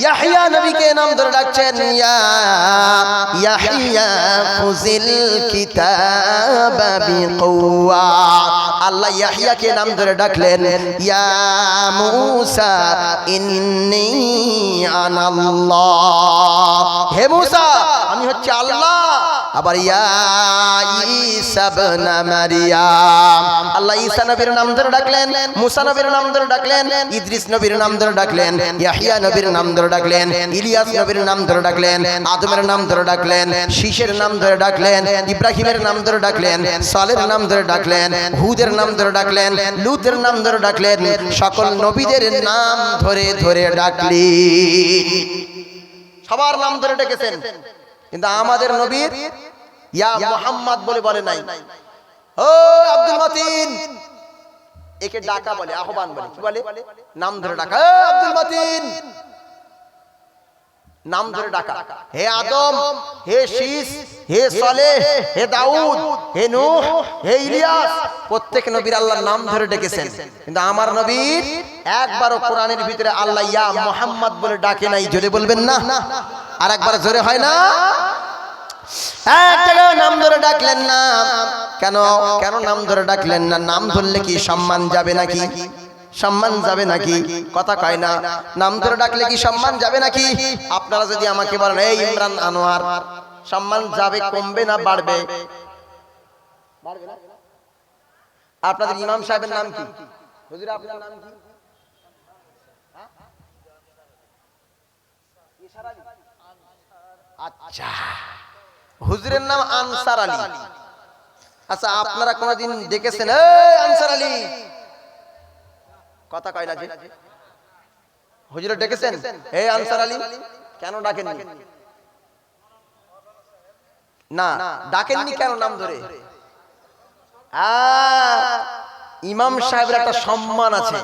ইয়াহইয়া নবীকে নাম ধরে ডাকছেন, ইয়া ইয়াহইয়া খুযিল কিতাবা বিকুওয়া। আল্লাহ ইয়াহইয়াকে নাম ধরে ডাকলেন, ইয়া মূসা ইন্নী আনাল্লাহ। হে মূসা, আমি হচ্ছে আল্লাহ, আবার ইয়া ঈসা ইবনে মারইয়াম, আল্লাহ ঈসা নবীর নাম ধরে ডাকলেন, মুসা নবীর নাম ধরে ডাকলেন, ইদ্রিস নবীর নাম ধরে ডাকলেন, ইয়াহইয়া নবীর নাম ধরে ডাকলেন, ইলিয়াস নবীর নাম ধরে ডাকলেন, আদমের নাম ধরে ডাকলেন, শীষের নাম ধরে ডাকলেন, ইব্রাহিমের নাম ধরে ডাকলেন, সালের নাম ধরে ডাকলেন, হুদের নাম ধরে ডাকলেন, লূতের নাম ধরে ডাকলেন, সকল নবীদের নাম ধরে ধরে ডাকলেন, সবার নাম ধরে ডেকেছেন। কিন্তু আমাদের নবীর ইয়া মুহাম্মদ বলে বলে নাই। ও আব্দুল মতিন, একে ডাকা বলে, আহ্বান বলে, কি বলে? নাম ধরে ডাকা। ও আব্দুল মতিন, নাম ধরে ডাকা। হে আদম, হে শীষ, হে সালেহ, হে দাউদ, হে নূহ, হে ইলিয়াস, প্রত্যেক নবীর আল্লাহর নাম ধরে ডেকেছেন। কিন্তু আমার নবীর একবারও কোরআনের ভিতরে আল্লাহ ইয়া মুহাম্মদ বলে ডাকে নাই। জোরে বলবেন না? আর একবার জোরে হয় না? এক জায়গায় নাম ধরে ডাকলেন না কেন? কেন নাম ধরে ডাকলেন না? নাম ধরলে কি সম্মান যাবে নাকি? সম্মান যাবে নাকি? কথা কয় না। নাম ধরে ডাকলে কি সম্মান যাবে নাকি? আপনারা যদি আমাকে বলেন এই ইমরান আনোয়ার, সম্মান যাবে, কমবে না বাড়বে? বাড়বে না। আপনাদের ইমাম সাহেবের নাম কি? হুজুর আপনার নাম কি? আচ্ছা, হুজুরের নাম আনসার আলী। আচ্ছা, আপনারা কোনদিন দেখেছেন এই আনসার আলী? কথা কয় না যে? হুজুরে ডেকেছেন এই আনসার আলী? কেন ডাকেননি? না, ডাকেননি কেন নাম ধরে? ইমাম সাহেবের একটা সম্মান আছে,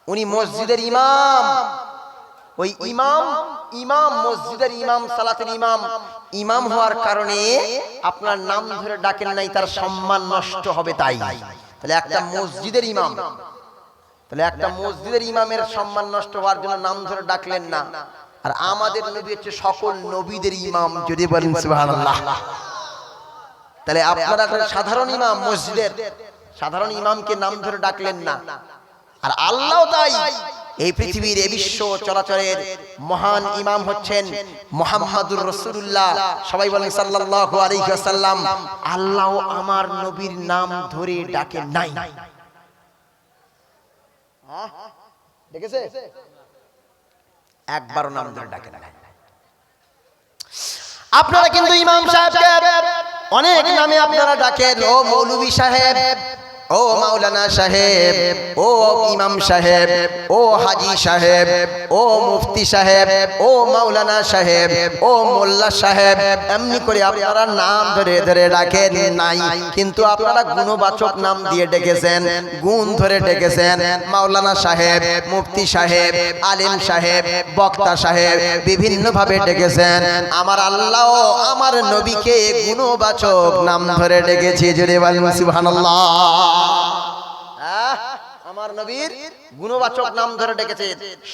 উনি মসজিদের ইমাম। ওই ইমাম, ইমাম মসজিদের ইমাম, সালাতের ইমাম, ইমাম হওয়ার কারণে আপনার নাম ধরে ডাকেন নাই, তার সম্মান নষ্ট হবে। তাই তাহলে একটা মসজিদের ইমাম, তাহলে একটা মসজিদের ইমামের সম্মান নষ্ট হওয়ার জন্য নাম ধরে ডাকলেন না। আর আমাদের নবী হচ্ছে সকল নবীদের ইমাম। যদি বলেন সুবহানাল্লাহ। তাহলে আপনারা সাধারণ ইমাম, মসজিদের সাধারণ ইমামকে নাম ধরে ডাকলেন না। আর আল্লাহ তাই এই পৃথিবীর, এই বিশ্ব চরাচরের মহান ইমাম হচ্ছেন মুহাম্মাদুর রাসূলুল্লাহ। সবাই বলেন সাল্লাল্লাহু আলাইহি ওয়াসাল্লাম। আল্লাহ আমার নবীর নাম ধরে ডাকে নাই। দেখেছে? একবার নাম ধরে ডাকে নাই। আপনারা কিন্তু ইমাম সাহেবকে অনেক নামে আপনারা ডাকেন। ও মৌলভী সাহেব, ও মাওলানা সাহেব, ও ইমাম সাহেব, ও হাজি সাহেব, ও মুফতি সাহেব, ও মাওলানা সাহেব, ও মোল্লা সাহেব, এমনি করে আপনারা নাম ধরে ধরে ডাকেন নাই। কিন্তু আপনারা গুণবাচক নাম দিয়ে ডেকেছেন, গুণ ধরে ডেকেছেন। মাওলানা সাহেব, মুফতি সাহেব, আলিম সাহেব, বক্তা সাহেব, বিভিন্ন ভাবে ডেকেছেন। আমার আল্লাহ আমার নবীকে গুণবাচক নাম ধরে ডেকেছে। জোরে বলেন সুবহানাল্লাহ। আমার নবীর গুণবাচক নাম ধরে ডেকেছে,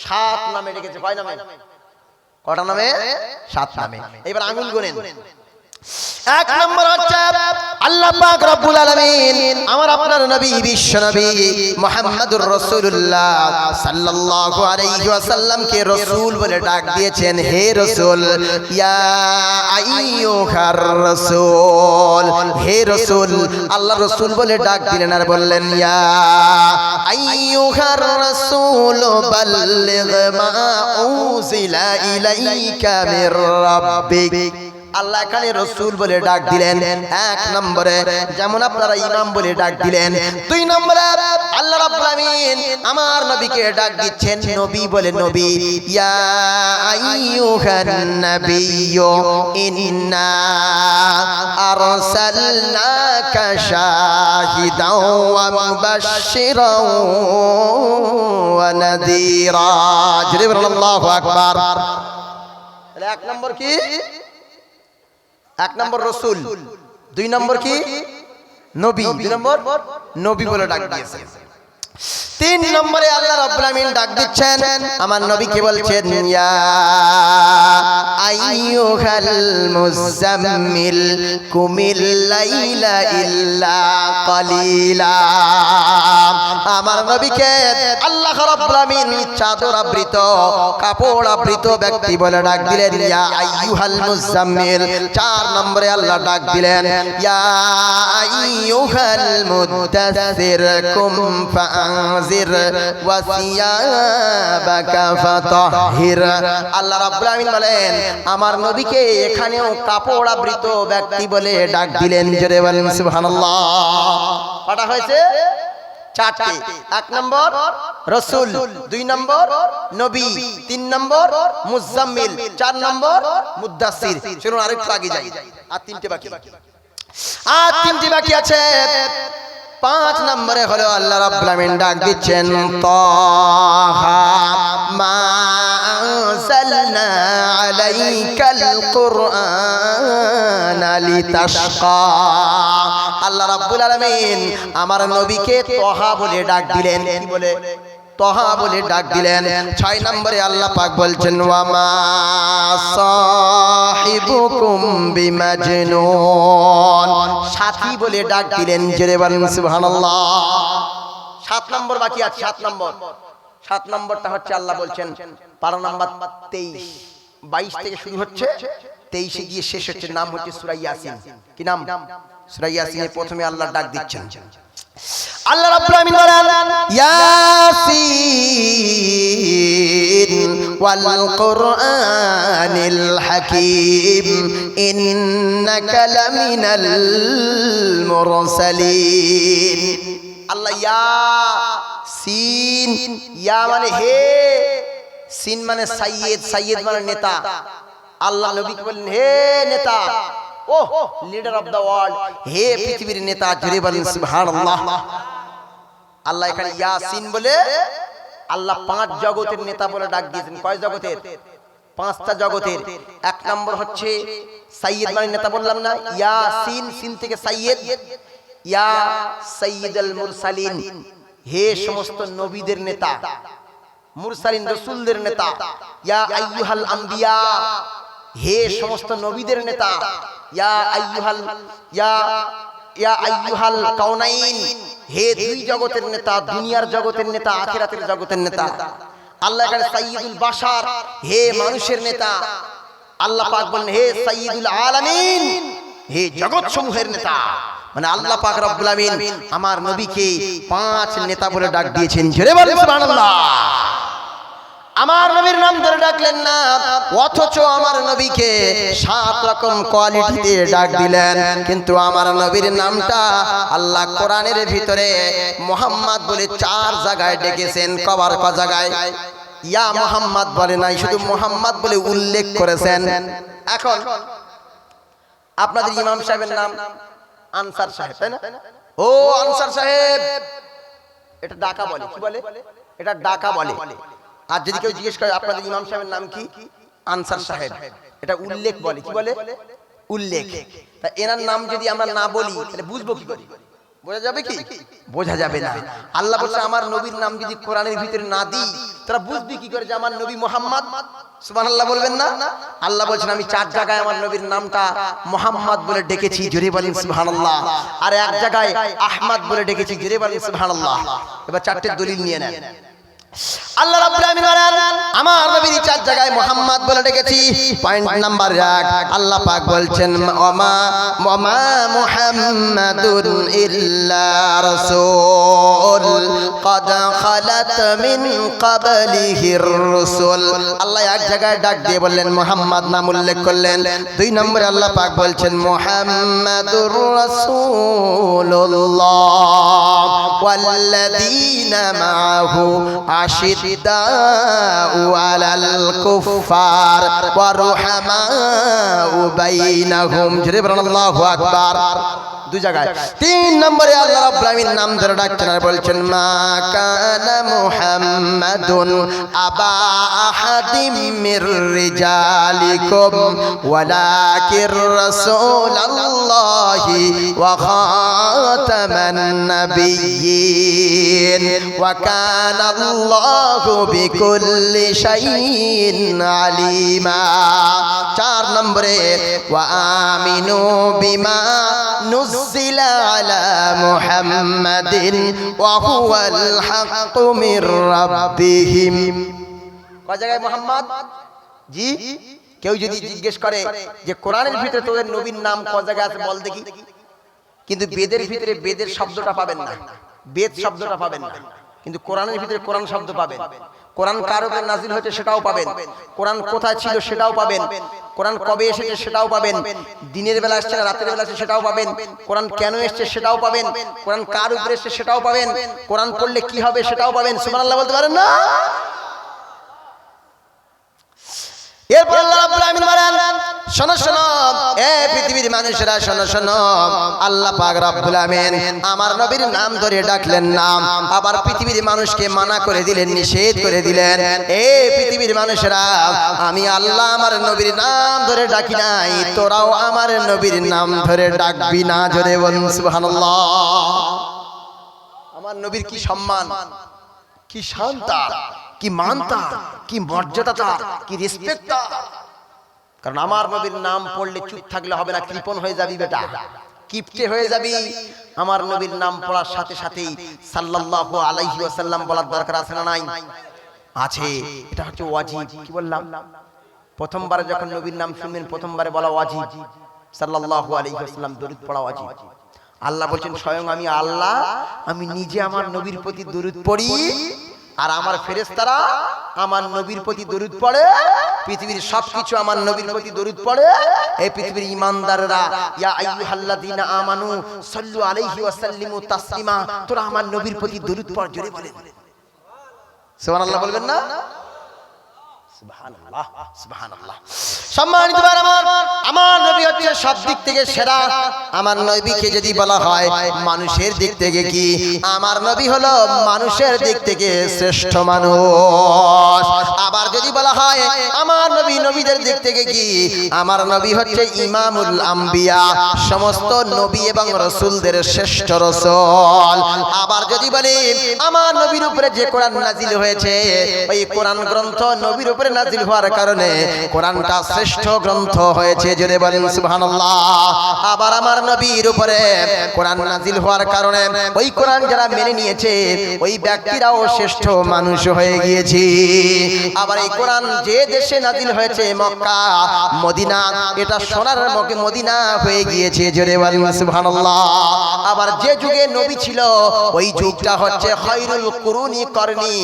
7 নামে ডেকেছে। কয় নামে? কটা নামে? 7 নামে। এবার আঙ্গুল গুনেন। 1 নম্বর হচ্ছে আল্লাহ পাক রব্বুল আলামিন আমার আপনার নবী, বিশ্ব নবী মুহাম্মদুর রাসূলুল্লাহ সাল্লাল্লাহু আলাইহি ওয়াসাল্লামকে রাসূল বলে ডাক দিয়েছেন। হে রাসূল, ইয়া আইয়ুহার রাসূল, হে রাসূল। আল্লাহ রাসূল বলে ডাক দিলেন আর বললেন ইয়া আইয়ুহার রাসূল বাল্লিগ মা উনজিলা ইলাইকা মির রাব্বিক। আল্লাহ এখানে রাসূল বলে ডাক দিলেন 1 নম্বরে, যেমন আপনারা ইমাম বলে ডাক দিলেন। 2 নম্বরে আল্লাহ রাব্বুল আলামিন আমার নবীকে ডাক দিচ্ছেন নবী বলে। নবী, ইয়া আইয়ুহান নাবিয়্যু ইন্না আরসালনাকা শাহিদাও ওয়া মুবাশশিরাও ওয়া নাযীরা। জোরে বলুন আল্লাহু আকবার। তাহলে 1 নম্বর কি? 1 নম্বর রাসূল, 2 নম্বর কি? নবী, 2 নম্বর নবী বলে ডাক দিয়েছে। তিন নম্বরে আল্লাহ রাব্বুল আমিন ডাক দিচ্ছেন আমার নবীকে বলছেন ইয়া আইয়ুহাল মুজাম্মিল কুমিল লাইলা ইল্লা কালিলা। আমার নবীকে আল্লাহ রাব্বুল আমিন চাদর আবৃত কাপড় আবৃত ব্যক্তি বলে ডাক দিলেন ইয়া আইয়ুহাল মুজাম্মিল। চার নম্বরে আল্লাহ ডাক দিলেন ইয়া আইয়ুহাল মুদাসসির কুম ফাআনজির ওয়া সিয়াবাকা ফাতাহহির। আল্লাহ রাব্বুল আমিন বলেন আমার নবীকে এখানেও কাপড় আবৃত ব্যক্তি বলে ডাক দিলেন। জোরে বলেন সুবহানাল্লাহ। কটা হয়েছে? চারটি। এক নম্বর রাসূল, দুই নম্বর নবী, তিন নম্বর মুজাম্মিল, চার নম্বর মুদাসসির। চলুন আরেকটু আগে যাই। আর তিনটে বাকি আছে। পাঁচ নম্বরে হলো আল্লাহ রাব্বুল আমিন ডাক দিচ্ছেন তাহা মা আনজালনা আলাইকাল কুরআনা লিতাশকা। আল্লাহ রাব্বুল আলামিন আমার নবীকে তাহা বলে ডাক দিলেন। কি বলে? তাহা বলে ডাক দিলেন। ছয় নম্বরে আল্লাহ পাক বলছেন ওয়া মা সাহিবুকুম বিমাজনুন। সাথী বলে ডাক দিলেন। জোরে বলেন সুবহানাল্লাহ। সাত নম্বর বাকি আছে। সাত নম্বরটা হচ্ছে আল্লাহ বলছেন পারা নাম্বার 23, 22 থেকে শুরু হচ্ছে, 23 গিয়ে শেষ হচ্ছে। নাম হচ্ছে সূরা ইয়াসিন। কি নাম? সূরা ইয়াসিনের প্রথমে আল্লাহ ডাক দিচ্ছেন। আল্লাহ রাব্বুল আমিন বলেন ইয়াসিন ওয়াল কুরআনিল হাকীম ইন্নাকা লামিনাল মুরসালিন। আল্লাহ ইয়াসিন, ইয়া মানে হে, সিন মানে সাইয়্যিদ, সাইয়্যিদ মানে নেতা। আল্লাহ নবীকে বলেন হে নেতা, ও লিডার অফ দ্য ওয়ার্ল্ড, হে পৃথিবীর নেতা। জোরে বলেন সুবহানাল্লাহ। আল্লাহ এখানে ইয়াসিন বলে আল্লাহ 5 জগতের নেতা বলে ডাক দিয়েছেন। কয় জগতের? 5টা জগতের। এক নম্বর হচ্ছে সাইয়্যিদ মানে নেতা বললাম না, ইয়াসিন, সিন থেকে সাইয়্যিদ। ইয়া সাইয়্যিদুল মুরসালিন, হে সমস্ত নবীদের নেতা, মুরসালিন রাসূলদের নেতা। ইয়া আইয়ুহাল আম্বিয়া, হে সমস্ত নবীদের নেতা। ইয়া আইয়ুহাল কাউনাইন, হে দুই জগতের নেতা, দুনিয়ার জগতের নেতা, আখিরাতের জগতের নেতা। আল্লাহ এখানে সাইয়্যিদুল বাশার, হে মানুষের নেতা। আল্লাহ পাক বলেন হে সাইয়্যিদুল আলামিন, হে জগৎ সমূহের নেতা। মানে আল্লাহ পাক রব্বুল আমিন আমার নবীকে 5 নেতা বলে ডাক দিয়েছেন। জোরে বলেন সুবহানাল্লাহ। আমার নবীর নাম ধরে ডাকলেন না, অথচ আমার নবীকে 7 রকম কোয়ালিটিতে ডাক দিলেন। কিন্তু আমার নবীর নামটা আল্লাহ কোরআনের ভিতরে মুহাম্মদ বলে 4 জায়গায় ডেকেছেন। কবার ক জায়গায়? ইয়া মুহাম্মদ বলে নাই, শুধু মুহাম্মদ বলে উল্লেখ করেছেন। এখন আপনাদের ইমাম সাহেবের নাম আনসার সাহেব, তাই না? ও আনসার সাহেব, এটা ডাকা বলে। কি বলে? এটা ডাকা বলে। আর যদি কেউ জিজ্ঞেস করে আপনাদের ইমাম সাহেবের নাম কি? আনসার সাহেব, এটা উল্লেখ বলে। কি বলে? উল্লেখ। তা এনার নাম যদি আমরা না বলি তাহলে বুঝবো কি করে? বোঝা যাবে কি? বোঝা যাবে না। আল্লাহ বলছে আমার নবীর নাম যদি কোরআনের ভিতরে না দিই তারা বুঝবি কি করে যে আমার নবী মুহাম্মদ? সুবহানাল্লাহ বলবেন না? আল্লাহ বলছেন আমি 4 জায়গায় আমার নবীর নামটা মুহাম্মদ বলে ডেকেছি। জোরে বলেন সুবহানাল্লাহ। আর এক জায়গায় আহমদ বলে ডেকেছি। জোরে বলেন সুবহানাল্লাহ। এবার 4টে দলিল নিয়ে নেন। আল্লাহ রাব্বুল আমিন বলেন আমার নবীর 4 জায়গায় মুহাম্মদ বলে ডেকেছি। পয়েন্ট নাম্বার 1, আল্লাহ পাক বলছেন ওমা মুহাম্মাদুন ইল্লা রাসূল ক্বাদ খালাত মিন ক্বাবলিহির রাসূল। আল্লাহ এক জায়গায় ডাক দিয়ে বললেন মুহাম্মদ নাম উল্লেখ করলেন। 2 নম্বরে আল্লাহ পাক বলছেন মুহাম্মাদুর রাসূলুল্লাহ ওয়াল্লাযীনা মাআহু আশিদ্দাউ আলাল কুফার ওয়া রুহামাউ বাইনাহুম। জোরে বলেন আল্লাহু আকবার। দুই জায়গায়। 3 নম্বরে আল্লাহ রাব্বুল আলামিন নাম ধরে ডাকছেন আর বলছেন মা কানা মুহাম্মাদুন আবা আহাদিম মির রিজালিকুম ওয়ালাকির রাসূলুল্লাহি ওয়া খাতামান নাবিয়্যিন ওয়া কানা আল্লাহু বিকুল্লি শাইইন আলিমা। 4 নম্বরে ওয়া আমিনু বিমা নুজিলা আলা মুহাম্মাদিন ওয়া হুয়াল হাক্কু মির রাব্বিহিম। কয় জায়গায় মুহাম্মদ? জি, কেউ যদি জিজ্ঞেস করে যে কোরআনের ভিতরে তোদের নবীর নাম কয় জায়গায় আছে বল দেখি, কিন্তু বেদের ভিতরে বেদের শব্দটা পাবেন না, বেদ শব্দটা পাবেন না, কিন্তু কোরআনের ভিতরে কোরআন শব্দ পাবেন। কোরআন কার উপরে নাজিল হয়েছে সেটাও পাবেন, কোরআন কোথায় ছিল সেটাও পাবেন, কোরআন কবে এসেছে সেটাও পাবেন, দিনের বেলা এসেছে না রাতের বেলা এসেছে সেটাও পাবেন, কোরআন কেন এসেছে সেটাও পাবেন, কোরআন কার উপরে এসেছে সেটাও পাবেন, কোরআন পড়লে কি হবে সেটাও পাবেন। সুবহানাল্লাহ বলতে পারেন না? এরপর আল্লাহ রাব্বুল আলামিন বলেন শোনো শোনো এ পৃথিবীর মানুষেরা শোনো শোনো, আল্লাহ পাক রব্বুল আমিন আমার নবীর নাম ধরে ডাকলেন নাম, আবার পৃথিবীর মানুষকে মানা করে দিলেন, নিষেধ করে দিলেন। এ পৃথিবীর মানুষেরা আমি আল্লাহ আমার নবীর নাম ধরে ডাকি নাই, তোরাও আমার নবীর নাম ধরে ডাকবি না। জোরে বলুন সুবহানাল্লাহ। আমার নবীর কি সম্মান, কি শান্তা, কি মানতা, কি মর্যাদা, কি রেসপেক্ট। কারণ আমার নবীর নাম পড়লে চুপ থাকলে হবে না, কৃপণ হয়ে যাবি বেটা, কিপটে হয়ে যাবি। আমার নবীর নাম পড়ার সাথে সাথেই সাল্লাল্লাহু আলাইহি ওয়াসাল্লাম বলার দরকার আছে না নাই? আছে। এটা হচ্ছে ওয়াজিব। কি বললাম? প্রথমবার যখন নবীর নাম শুনবেন প্রথমবারে বলা ওয়াজিব, সাল্লাল্লাহু আলাইহি ওয়াসাল্লাম দরুদ পড়া ওয়াজিব। আল্লাহ বলেন স্বয়ং আমি আল্লাহ, আমি নিজে আমার নবীর প্রতি দরুদ পড়ি, আর আমার ফেরেশতারা আমার নবীর প্রতি দরুদ পড়ে, পৃথিবীর সবকিছু আমার নবীর প্রতি দরুদ পড়ে। এই পৃথিবীর ঈমানদাররা ইয়া আইয়ুহাল্লাযীনা আমানু সাল্লু আলাইহি ওয়া সাল্লিমু তাসলিমা, তোরা আমার নবীর প্রতি দরুদ পড়। জোরে বলেন সুবহানাল্লাহ, বলবেন না? সুবহানাল্লাহ সুবহানাল্লাহ। সম্মানিত ভাই আমার নবী হচ্ছে সব দিক থেকে সেরা। আমার নবীকে যদি বলা হয় মানুষের দিক থেকে কি, আমার নবী হলো মানুষের দিক থেকে শ্রেষ্ঠ মানুষ। আবার যদি বলা হয় আমার নবী নবীদের দিক থেকে কি, আমার নবী হচ্ছে ইমামুল আম্বিয়া, সমস্ত নবী এবং রাসূলদের শ্রেষ্ঠ রাসূল। আবার যদি বলি আমার নবীর উপরে যে কোরআন নাজিল হয়েছে, ওই কোরআন গ্রন্থ নবীর উপরে নাজিল হওয়ার কারণে কোরআনটা শ্রেষ্ঠ গ্রন্থ হয়েছে। জোরে বলেন সুবহানাল্লাহ। আবার আমার নবীর উপরে কোরআন নাজিল হওয়ার কারণে ওই কোরআন যারা মেনে নিয়েছে ওই ব্যক্তিরাও শ্রেষ্ঠ মানুষ হয়ে গিয়েছে। আবার এই কোরআন যে দেশে নাজিল হয়েছে মক্কা মদিনা, এটা সোনার মদিনা হয়ে গিয়েছে। জোরে বলেন সুবহানাল্লাহ। আবার যে যুগে নবী ছিল ওই যুগটা হচ্ছে খায়রুল কুরুনি করনি,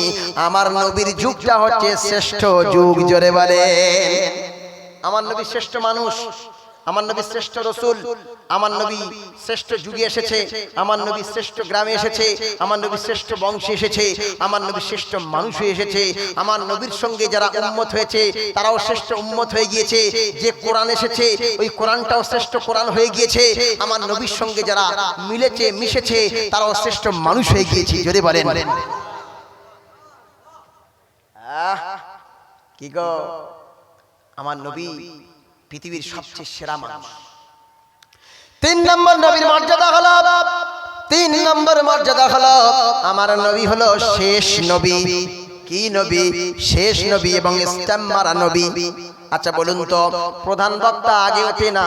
আমার নবীর যুগটা হচ্ছে শ্রেষ্ঠ যুগ। জোরে বলেন আমার নবী শ্রেষ্ঠ মানুষ, আমার নবী শ্রেষ্ঠ রাসূল, আমার নবী শ্রেষ্ঠ যুগে এসেছে, আমার নবী শ্রেষ্ঠ গ্রামে এসেছে, আমার নবী শ্রেষ্ঠ বংশে এসেছে, আমার নবী শ্রেষ্ঠ মানুষ হয়ে এসেছে। আমার নবীর সঙ্গে যারা উম্মত হয়েছে তারাও শ্রেষ্ঠ উম্মত হয়ে গিয়েছে। যে কোরআন এসেছে ওই কোরআনটাও শ্রেষ্ঠ কোরআন হয়ে গিয়েছে। আমার নবীর সঙ্গে যারা মিলেছে মিশেছে তারাও শ্রেষ্ঠ মানুষ হয়ে গিয়েছে। জোরে বলেন কি গো, আমার নবী পৃথিবীর সবচেয়ে সেরা মানুষ। 3 নম্বর নবীর মর্যাদা হলো, 3 নম্বর মর্যাদা হলো আমার নবী হলো শেষ নবী। কি নবী? শেষ নবী এবং ইসলাম মারা নবী। আচ্ছা বলুন তো, প্রধান বক্তা আগে ওঠে না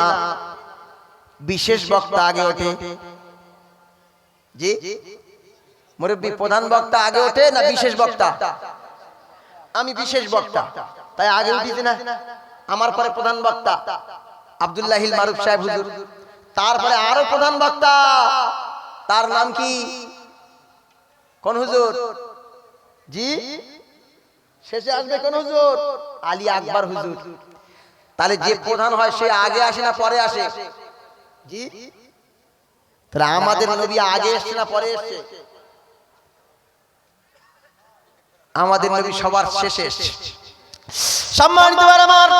বিশেষ বক্তা আগে ওঠে? জি মুরব্বী, প্রধান বক্তা আগে ওঠে না বিশেষ বক্তা? আমি বিশেষ বক্তা, তাই আগে উঠিতে না। আমার পরে প্রধান বক্তা আব্দুল্লাহিল মারুফ সাহেব হুজুর, তারপরে আরো প্রধান বক্তা, তার নাম কি? কোন হুজুর? জি শেষে আসবে কোন হুজুর? আলী আকবর হুজুর। তাহলে যে প্রধান হয় সে আগে আসে না পরে আসে? জি তাহলে আমাদের নবী আগে এসছে না পরে এসছে? আমাদের নবী সবার শেষে এসছে। সম্মানিত আমার,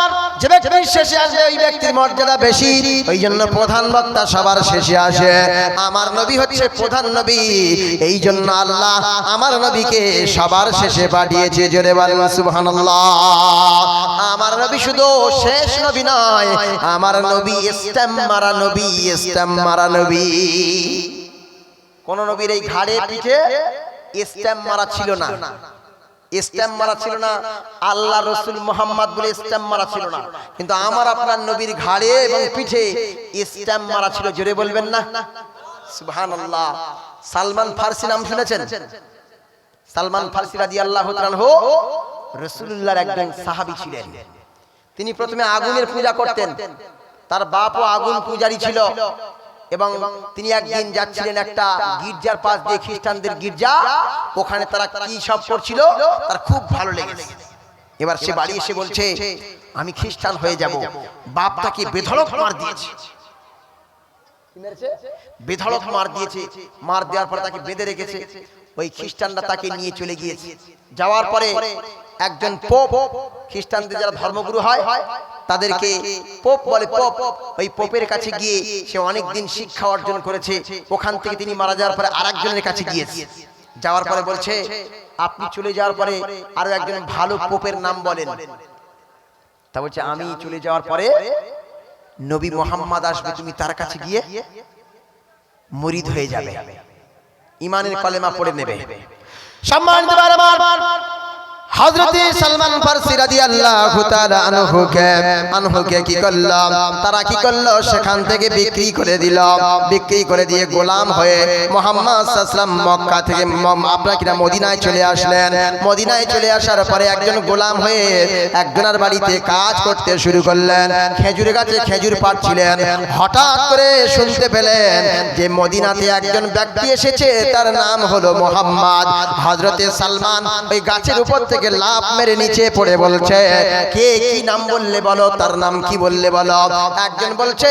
যে ব্যক্তি শেষে আসবে ওই ব্যক্তির মর্যাদা বেশি, ওই জন্য প্রধান বক্তা সবার শেষে আসে। আমার নবী হচ্ছে প্রধান নবী, এই জন্য আল্লাহ আমার নবীকে সবার শেষে পাঠিয়েছে। জোরে বলেন সুবহানাল্লাহ। আমার নবী শুধু শেষ নবী নয়, আমার নবী স্ট্যাম্প মারা নবী, স্ট্যাম্প মারা নবী। কোন নবীর এই ঘাড়ে পিঠে স্ট্যাম্প মারা ছিল না, স্ট্যাম্প মারা ছিল না, আল্লাহ রসুল মুহাম্মদ বলে স্ট্যাম্প মারা ছিল না, কিন্তু আমার আপনার নবীর ঘাড়ে এবং পিঠে স্ট্যাম্প মারা ছিল। জোরে বলবেন না সুবহানাল্লাহ। সালমান ফারসি নাম শুনেছেন? সালমান ফারসি রাদিয়াল্লাহু তাআলা আনহু রাসূলুল্লাহর একজন সাহাবী ছিলেন। তিনি প্রথমে আগুনের পূজা করতেন, তার বাপও আগুন পূজারী ছিল, এবং তিনি একদিন যাচ্ছিলেন একটা গির্জার পাশ দিয়ে, খ্রিস্টানদের গির্জা, ওখানে তারা কি সব করছিল তার খুব ভালো লেগেছে। এবার সে বাড়ি এসে বলছে আমি খ্রিস্টান হয়ে যাব। বাপ তাকে বেধড়ক মার দিয়েছে, বেধড়ক মার দিয়েছে, মার দেওয়ার পরে তাকে বেঁধে রেখেছে। ওই খ্রিস্টানরা তাকে নিয়ে চলে গিয়েছে। যাওয়ার পরে একজন পোপ, খ্রিস্টানদের যারা ধর্মগুরু হয় তাদেরকে পোপ বলে, পোপ, ওই পোপের কাছে গিয়ে সে অনেক দিন শিক্ষা অর্জন করেছে। ওখান থেকে তিনি মারা যাওয়ার পরে আরেকজনের কাছে গিয়েছে। যাওয়ার পরে বলছে আপনি চলে যাওয়ার পরে আরো একজন ভালো পোপের নাম বলেন। তা বলছে আমি চলে যাওয়ার পরে নবী মুহাম্মদ আসবে, তুমি তার কাছে গিয়ে মুরিদ হয়ে যাবে, ঈমানের কলেমা পড়ে নেবে। সম্মানিত আমার, হযরতে সালমান ফারসি রাদিয়াল্লাহু তাআলা আনহুকে কি করলো, তারা কি করলো, সেখান থেকে বিক্রি করে দিল। বিক্রি করে দিয়ে গোলাম হয়ে মুহাম্মদ সাল্লাল্লাহু আলাইহি ওয়াসাল্লাম মক্কা থেকে আপনারা মদিনায় চলে আসলেন। মদিনায় চলে আসার পরে একজন গোলাম হয়ে একজনের বাড়িতে কাজ করতে শুরু করলেন। খেজুর গাছে খেজুর পাড়ছিলেন। হঠাৎ করে শুনতে পেলেন যে মদিনাতে একজন ব্যক্তি এসেছে, তার নাম হলো মুহাম্মদ। হযরতে সালমান ওই গাছের উপর থেকে লাফ মেরে নিচে পড়ে বলছে কে কি নাম বললে বলো, তার নাম কি বললে বলো। একজন বলছে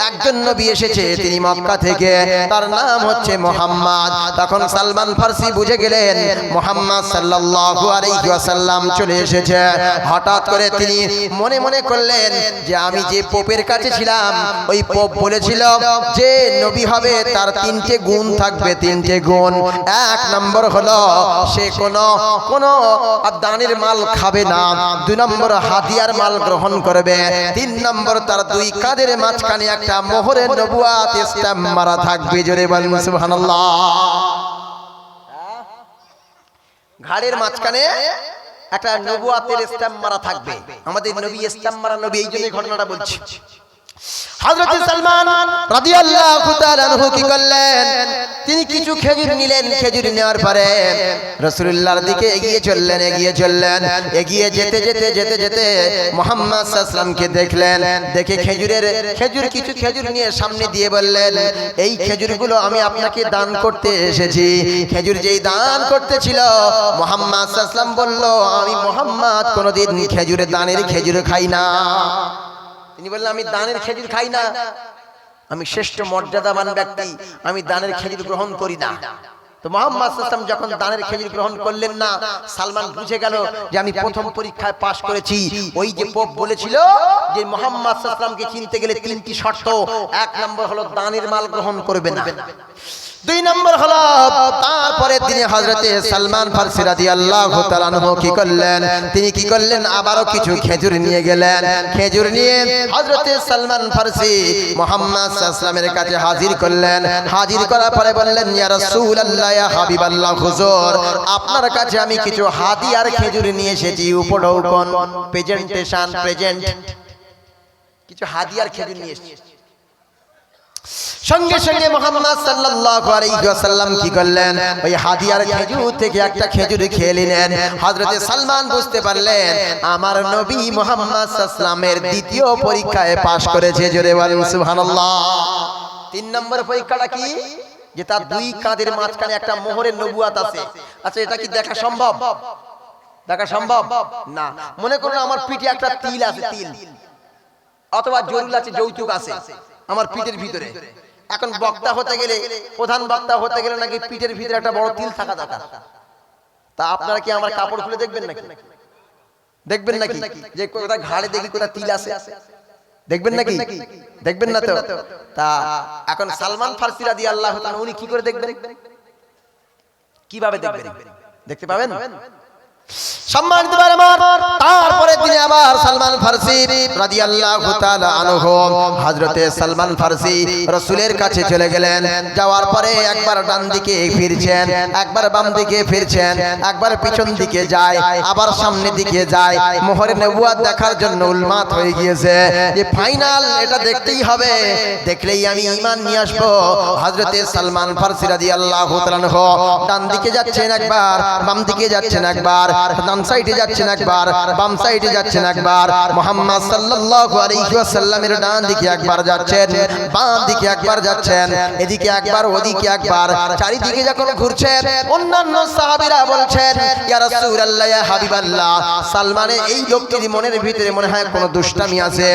একজন নবী এসেছে, তিনি মক্কা থেকে, তার নাম হচ্ছে মুহাম্মদ। তখন সালমান ফারসি বুঝে গেলেন মুহাম্মদ সাল্লাল্লাহু আলাইহি ওয়াসাল্লাম চলে এসেছে। হঠাৎ করে তিনি মনে মনে করলেন যে আমি যে পোপের কাছে ছিলাম, ওই পোপ বলেছিল যে নবী হবে তার তিনটে গুণ থাকবে, তিনটে গুণ। এক নম্বর হলো সে কোনো দানের মাল খাবে না, দুই নম্বর হাদিয়ার মাল গ্রহণ করবে, তিন নম্বর তার দুই কাঁধের মাঝখানে একটা মোহরে নবুয়াত স্ট্যাম্প মারা থাকবে। জোরে বলেন সুবহানাল্লাহ। ঘাড়ের মাঝখানে একটা নবুয়াতের স্ট্যাম্প মারা থাকবে। আমাদের নবী স্ট্যাম্প মারা নবী, এই জন্য ঘটনাটা বলছি। হযরত সালমান রাদিয়াল্লাহু তাআলা আনহু কি করলেন, তিনি কিছু খেজুর নিলেন। খেজুর নেওয়ার পরে রাসূলুল্লাহর দিকে এগিয়ে চললেন। এগিয়ে যেতে মুহাম্মদ সাল্লাল্লাহু আলাইহি ওয়াসাল্লামকে দেখলেন। দেখে কিছু খেজুর নিয়ে সামনে দিয়ে বললেন এই খেজুরগুলো আমি আপনাকে দান করতে এসেছি। খেজুর যেই দান করতেছিল, মুহাম্মদ সাল্লাল্লাহু আলাইহি ওয়াসাল্লাম বলল আমি মুহাম্মদ কোনোদিন খেজুরের দানের খেজুর খাই না। তিনি বললেন আমি দানের খেজুর খাই না, আমি শ্রেষ্ঠ মর্যাদাবান ব্যক্তি, আমি দানের খেজুর গ্রহণ করি না। তো মুহাম্মদ সাল্লাল্লাহু আলাইহি ওয়াসাল্লাম যখন দানের খেজুর গ্রহণ করলেন না, সালমান বুঝে গেল যে আমি প্রথম পরীক্ষায় পাশ করেছি। ওই যে পোপ বলেছিল যে মুহাম্মদ সাল্লাল্লাহু আলাইহি ওয়াসাল্লামকে চিনতে গেলে তিনটি শর্ত, এক নম্বর হলো দানের মাল গ্রহণ করবে না, দুই নম্বর হলো তারপরে তিনি হযরতে সালমান ফারসি রাদিয়াল্লাহু তাআলা আনহু কি করলেন আবারও কিছু খেজুর নিয়ে গেলেন। খেজুর নিয়ে হযরতে সালমান ফারসি মুহাম্মদ সাল্লাল্লাহু আলাইহি ওয়াসাল্লামের কাছে হাজির করলেন। হাজির করার পরে বললেন ইয়া রাসূলুল্লাহ, ইয়া হাবিবাল্লাহ, হুজুর আপনার কাছে আমি কিছু হাদিয়ার খেজুর নিয়ে এসেছি। উপঢৌকন, প্রেজেন্টেশন, কিছু হাদিয়ার খেজুর নিয়ে এসেছি। সঙ্গে সঙ্গে মুহাম্মদ সাল্লাল্লাহু আলাইহি ওয়াসাল্লাম কি করলেন, ওই হাদিয়ার খেজুর থেকে একটা খেজুর খেয়ে নিলেন। হযরতে সালমান বুঝতে পারলেন আমার নবী মুহাম্মদ সাল্লাল্লাহু আলাইহি ওয়াসাল্লামের দ্বিতীয় পরীক্ষায় পাশ করেছে। জোরে বলেন সুবহানাল্লাহ। তিন নম্বর পরীক্ষাটা কি, যে তার দুই কাঁধের মাঝখানে একটা মোহরের নবুয়াত আছে। আচ্ছা এটা কি দেখা সম্ভব? না। মনে করুন আমার পিঠে একটা তিল আছে, তিল অথবা জরুল আছে, যৌতুক আছে আমার পিঠের ভিতরে। এখন বক্তা হতে গেলে, প্রধান বক্তা হতে গেলে নাকি পিঠের ভিতরে একটা বড় তিল থাকা দরকার। তা আপনারা কি আমার কাপড় খুলে দেখবেন নাকি? দেখবেন নাকি যে কোথায় ঘাড়ে দেখি কোথায় তিল আছে, দেখবেন নাকি? দেখবেন না তো। তা এখন সালমান ফারসি রাদিয়াল্লাহু তাআলা উনি কি করে দেখবেন, কিভাবে দেখবেন? দেখতে পাবেন সম্মানিত ভাই আমার। তারপরে তিনি আবার সালমান ফারসি রাদিয়াল্লাহু তাআলা আনহু, হযরতে সালমান ফারসি রাসূলের কাছে চলে গেলেন। যাওয়ার পরে একবার ডান দিকে ফিরছেন, একবার বাম দিকে ফিরছেন, একবার পিছন দিকে যায়, আবার সামনে দিকে যায়। মোহরে নবুয়ত দেখার জন্য উন্মাদ হয়ে গিয়েছে যে ফাইনাল এটা দেখতেই হবে, দেখলেই আমি ঈমান নিয়ে আসব। হযরতে সালমান ফারসি রাদিয়াল্লাহু তাআলা আনহু ডান দিকে যাচ্ছেন একবার, বাম দিকে যাচ্ছেন একবার, ডান সাইডে যাচ্ছেন একবার, বাম সাইডে যাচ্ছেন একবার। মুহাম্মদ সাল্লাল্লাহু আলাইহি ওয়াসাল্লামের ডান দিকে একবার যাচ্ছেন, বাম দিকে একবার যাচ্ছেন, এদিকে একবার ওদিকে একবার। চারিদিকে যখন ঘুরছেন অন্যান্য সাহাবীরা বলছেন, ইয়া রাসূলুল্লাহ, ইয়া হাবিবাল্লাহ, সালমানের এই লোকটির মনের ভিতরে মনে হয় কোনো দুষ্টামি আছে।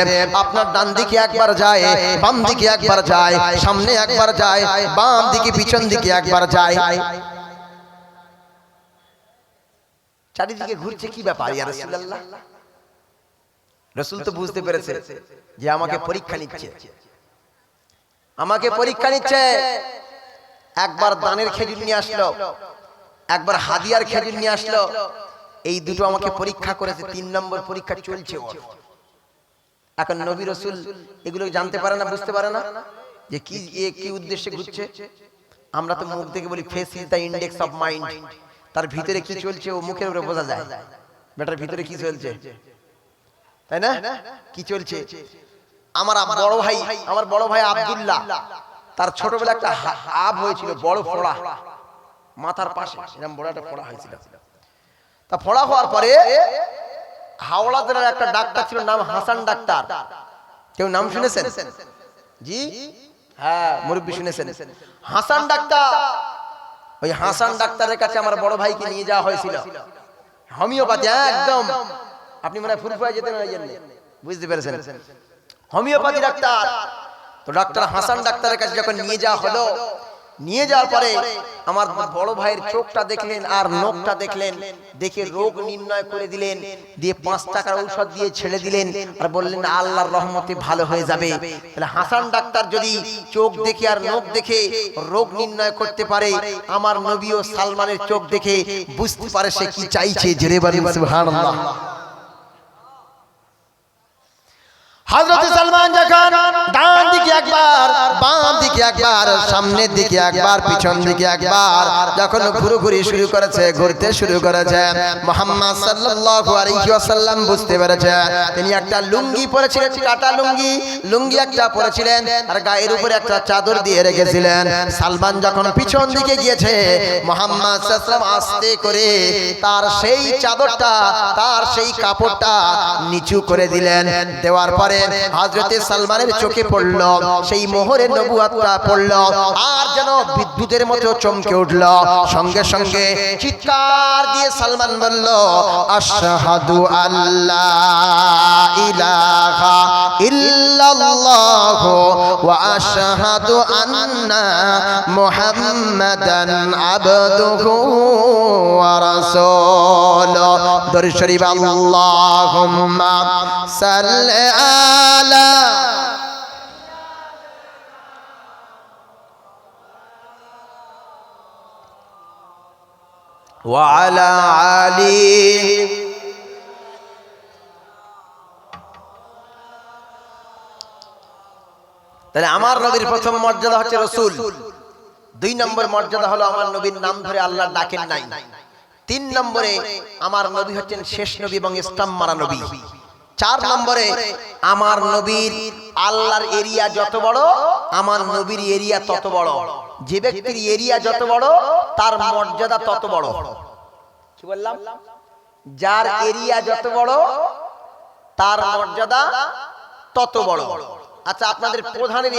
আপনার ডান দিকে একবার যায়, বাম দিকে একবার যায়, সামনে একবার যায়, বাম দিকে পিছন দিকে একবার যায়, চারিদিকে ঘুরছে, কি ব্যাপার ইয়া রাসূলুল্লাহ? রাসূল তো বুঝতে পেরেছে যে আমাকে পরীক্ষা নিচ্ছে, আমাকে পরীক্ষা নিচ্ছে। একবার দানের খেজুর নিয়ে আসলো, একবার হাদিয়ার খেজুর নিয়ে আসলো। এই দুটো আমাকে পরীক্ষা করেছে, 3 নম্বর পরীক্ষা চলছে ওর। এখন নবী রাসূল এগুলো জানতে পারে না, বুঝতে পারে না যে কি উদ্দেশ্যে ঘুরছে। আমরা তো মুখ থেকে বলি face is the index of mind, তার ভিতরে কি চলছে ও মুখের উপরে বোঝা যায়। বেটার ভিতরে কি চলছে, তাই না? কি চলছে? আমার বড় ভাই আব্দুল্লাহ, তার ছোটবেলা একটা আব হয়েছিল, বড় ফোড়া মাথার পাশে, এরকম বড় একটা ফোড়া হয়েছিল। তা ফোড়া হওয়ার পরে হাওড়া জেলার একটা ডাক্তার ছিল, নাম হাসান ডাক্তার। কেউ নাম শুনেছেন? জি হ্যাঁ, মুরব্বি শুনেছেন। হাসান ডাক্তার, ওই হাসান ডাক্তারের কাছে আমার বড় ভাইকে নিয়ে যাওয়া হয়েছিল। হোমিওপ্যাথি একদম, আপনি মনে হয় ফুরফুরায় যেতেন ওই জন্য, বুঝতে পেরেছেন? Homeopathy doctor. তো ডাক্তার হাসান ডাক্তারের কাছে যখন নিয়ে যাওয়া হলো, নিয়ে যাওয়ার পরে আমার বড় ভাইয়ের চোখটা দেখলেন আর নখটা দেখলেন, দেখে রোগ নির্ণয় করে দিলেন, দিয়ে 5 টাকার ঔষধ দিয়ে ছেড়ে দিলেন আর বললেন আল্লাহর রহমতে ভালো হয়ে যাবে। তাহলে হাসান ডাক্তার যদি চোখ দেখে আর নখ দেখে রোগ নির্ণয় করতে পারে, আমার নবী ও সালমানের চোখ দেখে বুঝতে পারে সে কি চাইছে। জোরে বলেন সুবহানাল্লাহ। হযরত সালমান যখন ডান দিকে একবার, বাম দিকে একবার, সামনের দিকে একবার, পিছন দিকে একবার যখন ঘুরঘুরি শুরু করেছে, ঘুরতে শুরু করেছে, মুহাম্মদ সাল্লাল্লাহু আলাইহি ওয়াসাল্লাম বুঝতে পেরেছে তিনি একটা লুঙ্গি পরেছিলেন, কাটা লুঙ্গি একটা পরেছিলেন আর গায়ের উপরে একটা চাদর দিয়ে রেখেছিলেন। সালমান যখন পিছন দিকে গিয়েছে, মুহাম্মদ সাল্লাল্লাহু আলাইহি ওয়াসাল্লাম আস্তে করে তার সেই চাদরটা, তার সেই কাপড়টা নিচু করে দিলেন। দেওয়ার পরে হযরতে সালমানের চোখে পড়ল সেই মোহরের নবুয়তটা পড়ল, আর যেন বিদ্যুতের মতো চমকে উঠল। সঙ্গে সঙ্গে চিৎকার দিয়ে সালমান বলল, আশহাদু আল্লা ইলাহা ইল্লাল্লাহু ওয়া আশহাদু আন্না মুহাম্মাদান আবদুহু ওয়া রাসূলুহু। দরুদ শরীফ আল্লাহুম্মা সাল্লি আলা ওয়া আলা আলি। তাহলে আমার নবীর প্রথম মর্যাদা হচ্ছে রাসূল। 2 নম্বর মর্যাদা হলো আমার নবীর নাম ধরে আল্লাহ ডাকেন নাই। 3 নম্বরে আমার নবী হচ্ছেন শেষ নবী এবং ইসলাম মারা নবী। 4 নম্বরে আমার নবীর আল্লাহর এরিয়া যত বড়, আমার নবীর এরিয়া তত বড়। যে ব্যক্তির এরিয়া যত বড় তার মর্যাদা তত বড়। কি বললাম? যার এরিয়া যত বড় তার মর্যাদা তত বড়। আচ্ছা, আপনাদের প্রধানের